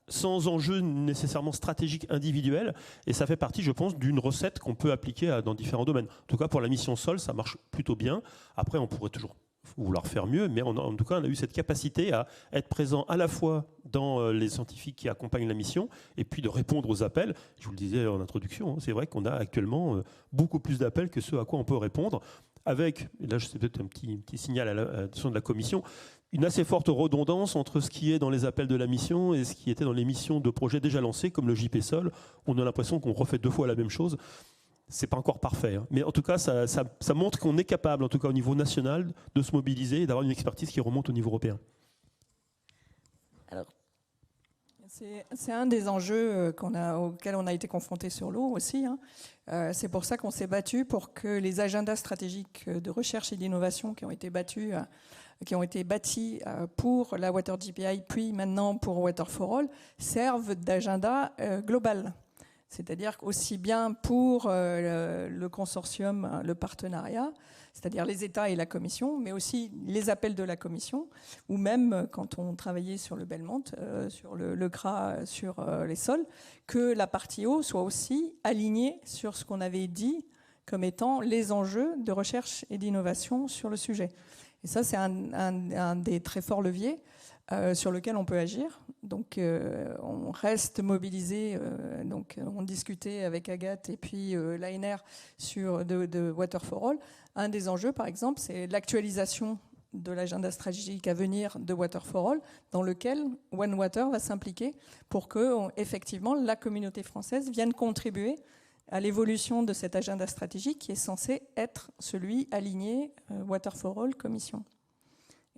sans enjeu nécessairement stratégique individuel. Et ça fait partie, je pense, d'une recette qu'on peut appliquer dans différents domaines. En tout cas, pour la mission Sol, ça marche plutôt bien. Après, on pourrait toujours vouloir faire mieux, mais en tout cas, on a eu cette capacité à être présent à la fois dans les scientifiques qui accompagnent la mission et puis de répondre aux appels. Je vous le disais en introduction, c'est vrai qu'on a actuellement beaucoup plus d'appels que ceux à quoi on peut répondre, avec, et là c'est peut-être un petit signal à l'attention de la Commission, une assez forte redondance entre ce qui est dans les appels de la mission et ce qui était dans les missions de projets déjà lancés, comme le JP Sol. On a l'impression qu'on refait 2 fois la même chose. C'est pas encore parfait, hein. Mais en tout cas, ça montre qu'on est capable, en tout cas au niveau national, de se mobiliser et d'avoir une expertise qui remonte au niveau européen. Alors, c'est un des enjeux auxquels on a été confronté sur l'eau aussi, hein. C'est pour ça qu'on s'est battu pour que les agendas stratégiques de recherche et d'innovation qui ont été bâtis pour la Water JPI, puis maintenant pour Water for All, servent d'agenda global. C'est-à-dire aussi bien pour le consortium, le partenariat, c'est-à-dire les États et la Commission, mais aussi les appels de la Commission, ou même quand on travaillait sur le Belmont, sur le CRA, sur les sols, que la partie eau soit aussi alignée sur ce qu'on avait dit comme étant les enjeux de recherche et d'innovation sur le sujet. Et ça, c'est un des très forts leviers sur lequel on peut agir. Donc on reste mobilisé. Donc on discutait avec Agathe et puis l'ANR sur de Water for All. Un des enjeux, par exemple, c'est l'actualisation de l'agenda stratégique à venir de Water for All, dans lequel One Water va s'impliquer pour que, effectivement, la communauté française vienne contribuer à l'évolution de cet agenda stratégique qui est censé être celui aligné Water for All Commission.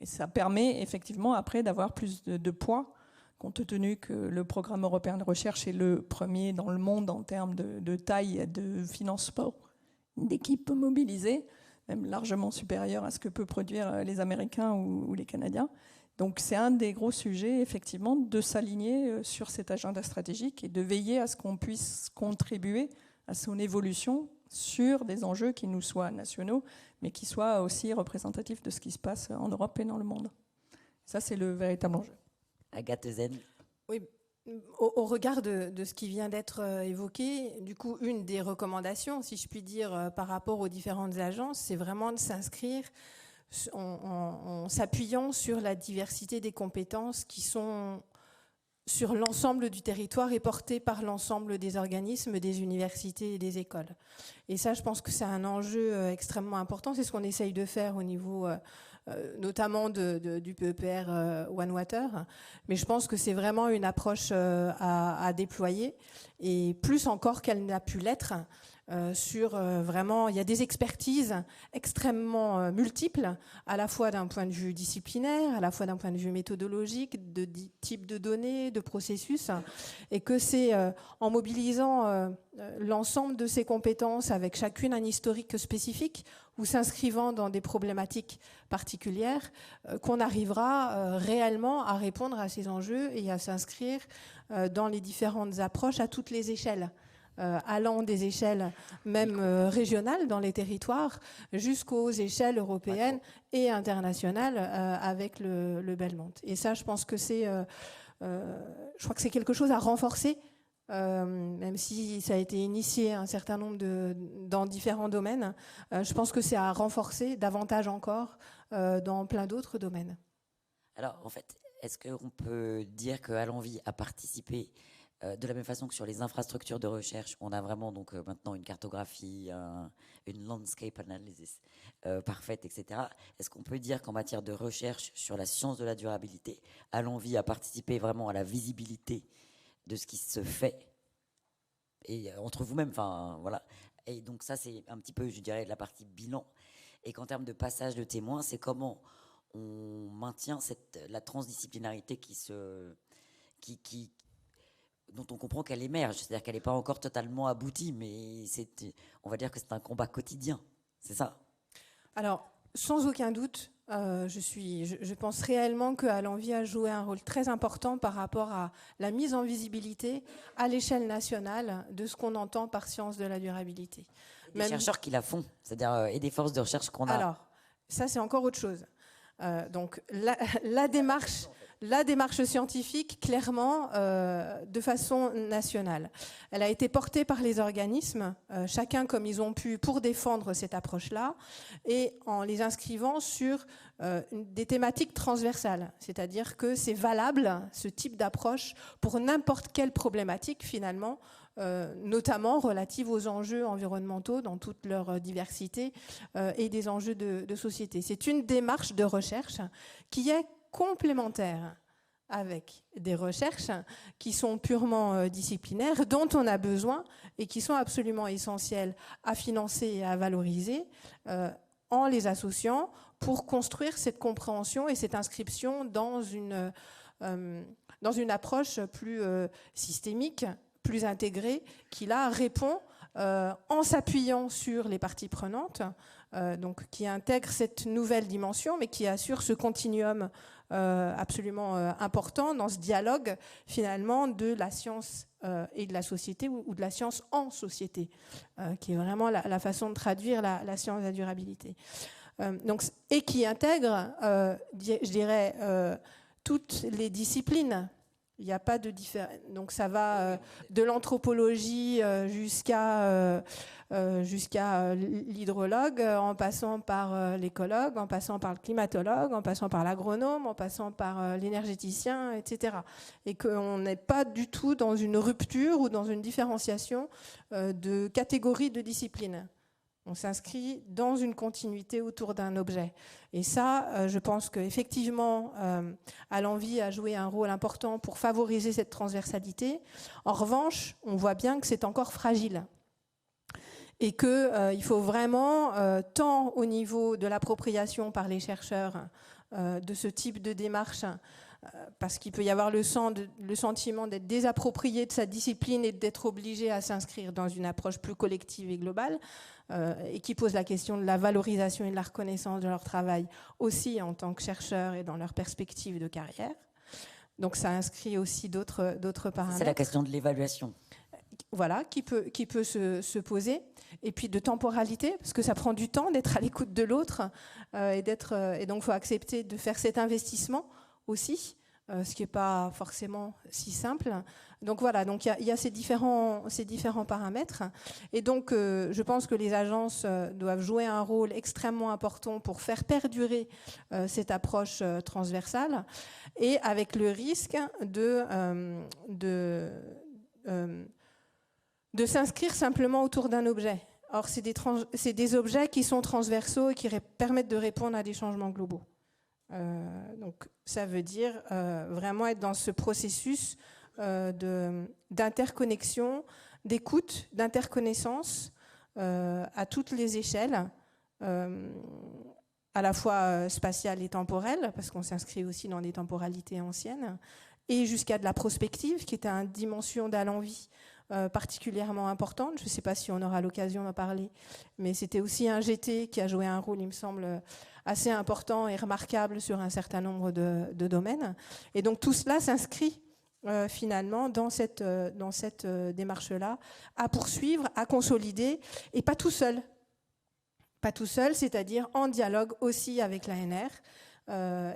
Et ça permet effectivement après d'avoir plus de poids, compte tenu que le programme européen de recherche est le premier dans le monde en termes de taille et de financement d'équipes mobilisées, même largement supérieur à ce que peuvent produire les Américains ou les Canadiens. Donc c'est un des gros sujets, effectivement, de s'aligner sur cet agenda stratégique et de veiller à ce qu'on puisse contribuer à son évolution sur des enjeux qui nous soient nationaux, mais qui soient aussi représentatifs de ce qui se passe en Europe et dans le monde. Ça, c'est le véritable enjeu. Agathe Zen. Oui, au regard de ce qui vient d'être évoqué, du coup, une des recommandations, si je puis dire, par rapport aux différentes agences, c'est vraiment de s'inscrire en s'appuyant sur la diversité des compétences qui sont sur l'ensemble du territoire et portées par l'ensemble des organismes, des universités et des écoles. Et ça, je pense que c'est un enjeu extrêmement important. C'est ce qu'on essaye de faire au niveau notamment du PEPR One Water. Mais je pense que c'est vraiment une approche à déployer, et plus encore qu'elle n'a pu l'être. Vraiment, il y a des expertises extrêmement multiples, à la fois d'un point de vue disciplinaire, à la fois d'un point de vue méthodologique, de type de données, de processus, et que c'est en mobilisant l'ensemble de ces compétences avec chacune un historique spécifique ou s'inscrivant dans des problématiques particulières qu'on arrivera réellement à répondre à ces enjeux et à s'inscrire dans les différentes approches à toutes les échelles. Allant des échelles même régionales dans les territoires jusqu'aux échelles européennes et internationales avec le Belmont. Et ça, je pense que je crois que c'est quelque chose à renforcer, même si ça a été initié un certain nombre dans différents domaines. Je pense que c'est à renforcer davantage encore dans plein d'autres domaines. Alors, en fait, est-ce qu'on peut dire que Allons-Vie a participé De la même façon que sur les infrastructures de recherche, on a vraiment donc maintenant une cartographie, une landscape analysis parfaite, etc. Est-ce qu'on peut dire qu'en matière de recherche sur la science de la durabilité, Allons-y a participé vraiment à la visibilité de ce qui se fait et entre vous-même, enfin voilà. Et donc ça, c'est un petit peu, je dirais, la partie bilan. Et qu'en termes de passage de témoins, c'est comment on maintient la transdisciplinarité dont on comprend qu'elle émerge, c'est-à-dire qu'elle n'est pas encore totalement aboutie, mais on va dire que c'est un combat quotidien, c'est ça? Alors, sans aucun doute, je pense réellement que Allons-y a joué un rôle très important par rapport à la mise en visibilité à l'échelle nationale de ce qu'on entend par science de la durabilité. Et des chercheurs qui la font, c'est-à-dire et des forces de recherche qu'on a. Alors, ça c'est encore autre chose. Donc la démarche scientifique, clairement, de façon nationale. Elle a été portée par les organismes, chacun comme ils ont pu, pour défendre cette approche-là, et en les inscrivant sur des thématiques transversales. C'est-à-dire que c'est valable, ce type d'approche, pour n'importe quelle problématique, finalement, notamment relative aux enjeux environnementaux dans toute leur diversité et des enjeux de société. C'est une démarche de recherche qui est complémentaire avec des recherches qui sont purement disciplinaires, dont on a besoin et qui sont absolument essentielles à financer et à valoriser en les associant pour construire cette compréhension et cette inscription dans une approche plus systémique, plus intégrée, qui là répond en s'appuyant sur les parties prenantes, donc qui intègre cette nouvelle dimension, mais qui assure ce continuum absolument important dans ce dialogue finalement de la science et de la société, ou de la science en société, qui est vraiment la façon de traduire la science de la durabilité. Donc, et qui intègre, je dirais, toutes les disciplines. Il n'y a pas de différence. Donc ça va de l'anthropologie jusqu'à l'hydrologue, en passant par l'écologue, en passant par le climatologue, en passant par l'agronome, en passant par l'énergéticien, etc. Et qu'on n'est pas du tout dans une rupture ou dans une différenciation de catégories de disciplines. On s'inscrit dans une continuité autour d'un objet. Et ça, je pense qu'effectivement, Allons-y a joué un rôle important pour favoriser cette transversalité. En revanche, on voit bien que c'est encore fragile. Et qu'il faut vraiment, tant au niveau de l'appropriation par les chercheurs de ce type de démarche, parce qu'il peut y avoir le sentiment d'être désapproprié de sa discipline et d'être obligé à s'inscrire dans une approche plus collective et globale, et qui pose la question de la valorisation et de la reconnaissance de leur travail aussi en tant que chercheurs et dans leur perspective de carrière. Donc ça inscrit aussi d'autres paramètres. C'est la question de l'évaluation. Voilà, qui peut se poser. Et puis de temporalité, parce que ça prend du temps d'être à l'écoute de l'autre, et donc il faut accepter de faire cet investissement aussi, ce qui n'est pas forcément si simple. Donc voilà, donc il y a ces différents paramètres. Et donc je pense que les agences doivent jouer un rôle extrêmement important pour faire perdurer cette approche transversale, et avec le risque de s'inscrire simplement autour d'un objet. Or, c'est des objets qui sont transversaux et qui permettent de répondre à des changements globaux. Donc, ça veut dire vraiment être dans ce processus d'interconnexion, d'écoute, d'interconnaissance à toutes les échelles, à la fois spatiale et temporelle, parce qu'on s'inscrit aussi dans des temporalités anciennes, et jusqu'à de la prospective, qui est une dimension d'Allons-y particulièrement importante. Je ne sais pas si on aura l'occasion d'en parler, mais c'était aussi un GT qui a joué un rôle, il me semble, assez important et remarquable sur un certain nombre de domaines. Et donc tout cela s'inscrit finalement dans cette démarche-là, à poursuivre, à consolider, et pas tout seul. Pas tout seul, c'est-à-dire en dialogue aussi avec l'ANR,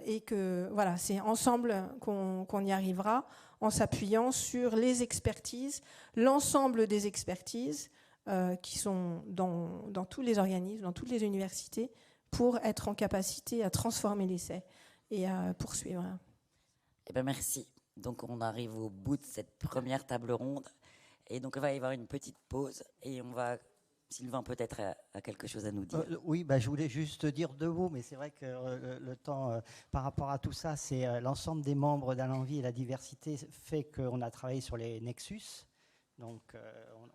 et que voilà, c'est ensemble qu'on y arrivera, en s'appuyant sur les expertises, l'ensemble des expertises qui sont dans tous les organismes, dans toutes les universités, pour être en capacité à transformer l'essai et à poursuivre. Eh bien, merci. Donc on arrive au bout de cette première table ronde. Et donc il va y avoir une petite pause. Et on va... Sylvain peut-être a quelque chose à nous dire. Oui, je voulais juste dire 2 mots, mais c'est vrai que le temps, par rapport à tout ça, c'est l'ensemble des membres d'Alenvie et la diversité fait qu'on a travaillé sur les nexus. Donc,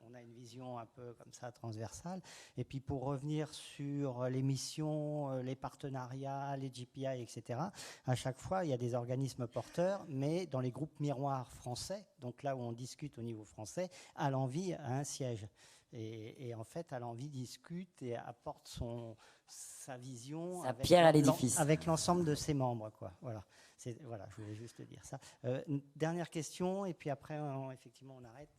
on a une vision un peu comme ça transversale. Et puis, pour revenir sur les missions, les partenariats, les GPI, etc., à chaque fois, il y a des organismes porteurs, mais dans les groupes miroirs français, donc là où on discute au niveau français, Alenvie a un siège. Et en fait, Alenvie discute et apporte sa vision pierre à l'édifice avec l'ensemble de ses membres, quoi. Voilà. Voilà, je voulais juste dire ça. Une dernière question, et puis après, effectivement, on arrête.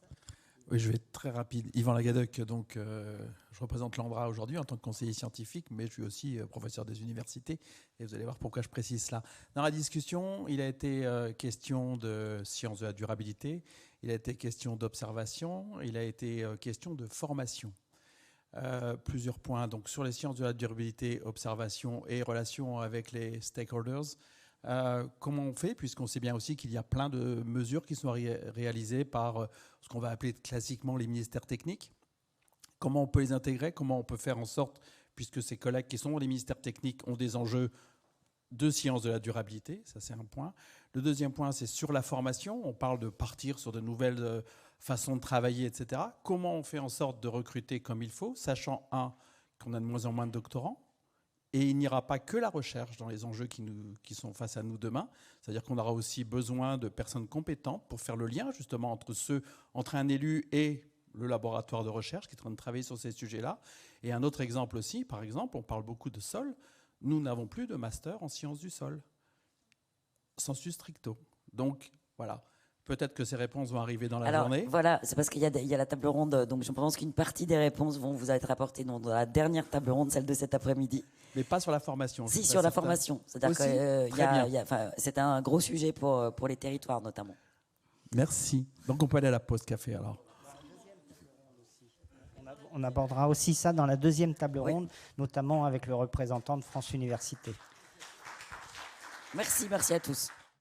Oui, je vais être très rapide. Yvan Lagadec, donc, je représente l'ANDRA aujourd'hui en tant que conseiller scientifique, mais je suis aussi professeur des universités, et vous allez voir pourquoi je précise cela. Dans la discussion, il a été question de sciences de la durabilité, il a été question d'observation, il a été question de formation. Plusieurs points. Donc, sur les sciences de la durabilité, observation et relation avec les stakeholders, comment on fait, puisqu'on sait bien aussi qu'il y a plein de mesures qui sont réalisées par ce qu'on va appeler classiquement les ministères techniques. Comment on peut les intégrer, comment on peut faire en sorte, puisque ces collègues qui sont les ministères techniques ont des enjeux de sciences de la durabilité, ça c'est un point. Le deuxième point, c'est sur la formation. On parle de partir sur de nouvelles façons de travailler, etc. Comment on fait en sorte de recruter comme il faut, sachant, qu'on a de moins en moins de doctorants. Et il n'y aura pas que la recherche dans les enjeux qui sont face à nous demain. C'est-à-dire qu'on aura aussi besoin de personnes compétentes pour faire le lien justement entre un élu et le laboratoire de recherche qui est en train de travailler sur ces sujets-là. Et un autre exemple aussi, par exemple, on parle beaucoup de sol. Nous n'avons plus de master en sciences du sol, sensu stricto. Donc voilà. Peut-être que ces réponses vont arriver dans la journée. Voilà, c'est parce qu'il y a la table ronde, donc je pense qu'une partie des réponses vont vous être apportées dans la dernière table ronde, celle de cet après-midi. Mais pas sur la formation. Si, sur la formation. C'est-à-dire que c'est un gros sujet pour les territoires notamment. Merci. Donc on peut aller à la pause café alors. On abordera aussi ça dans la deuxième table ronde, notamment avec le représentant de France Université. Merci à tous.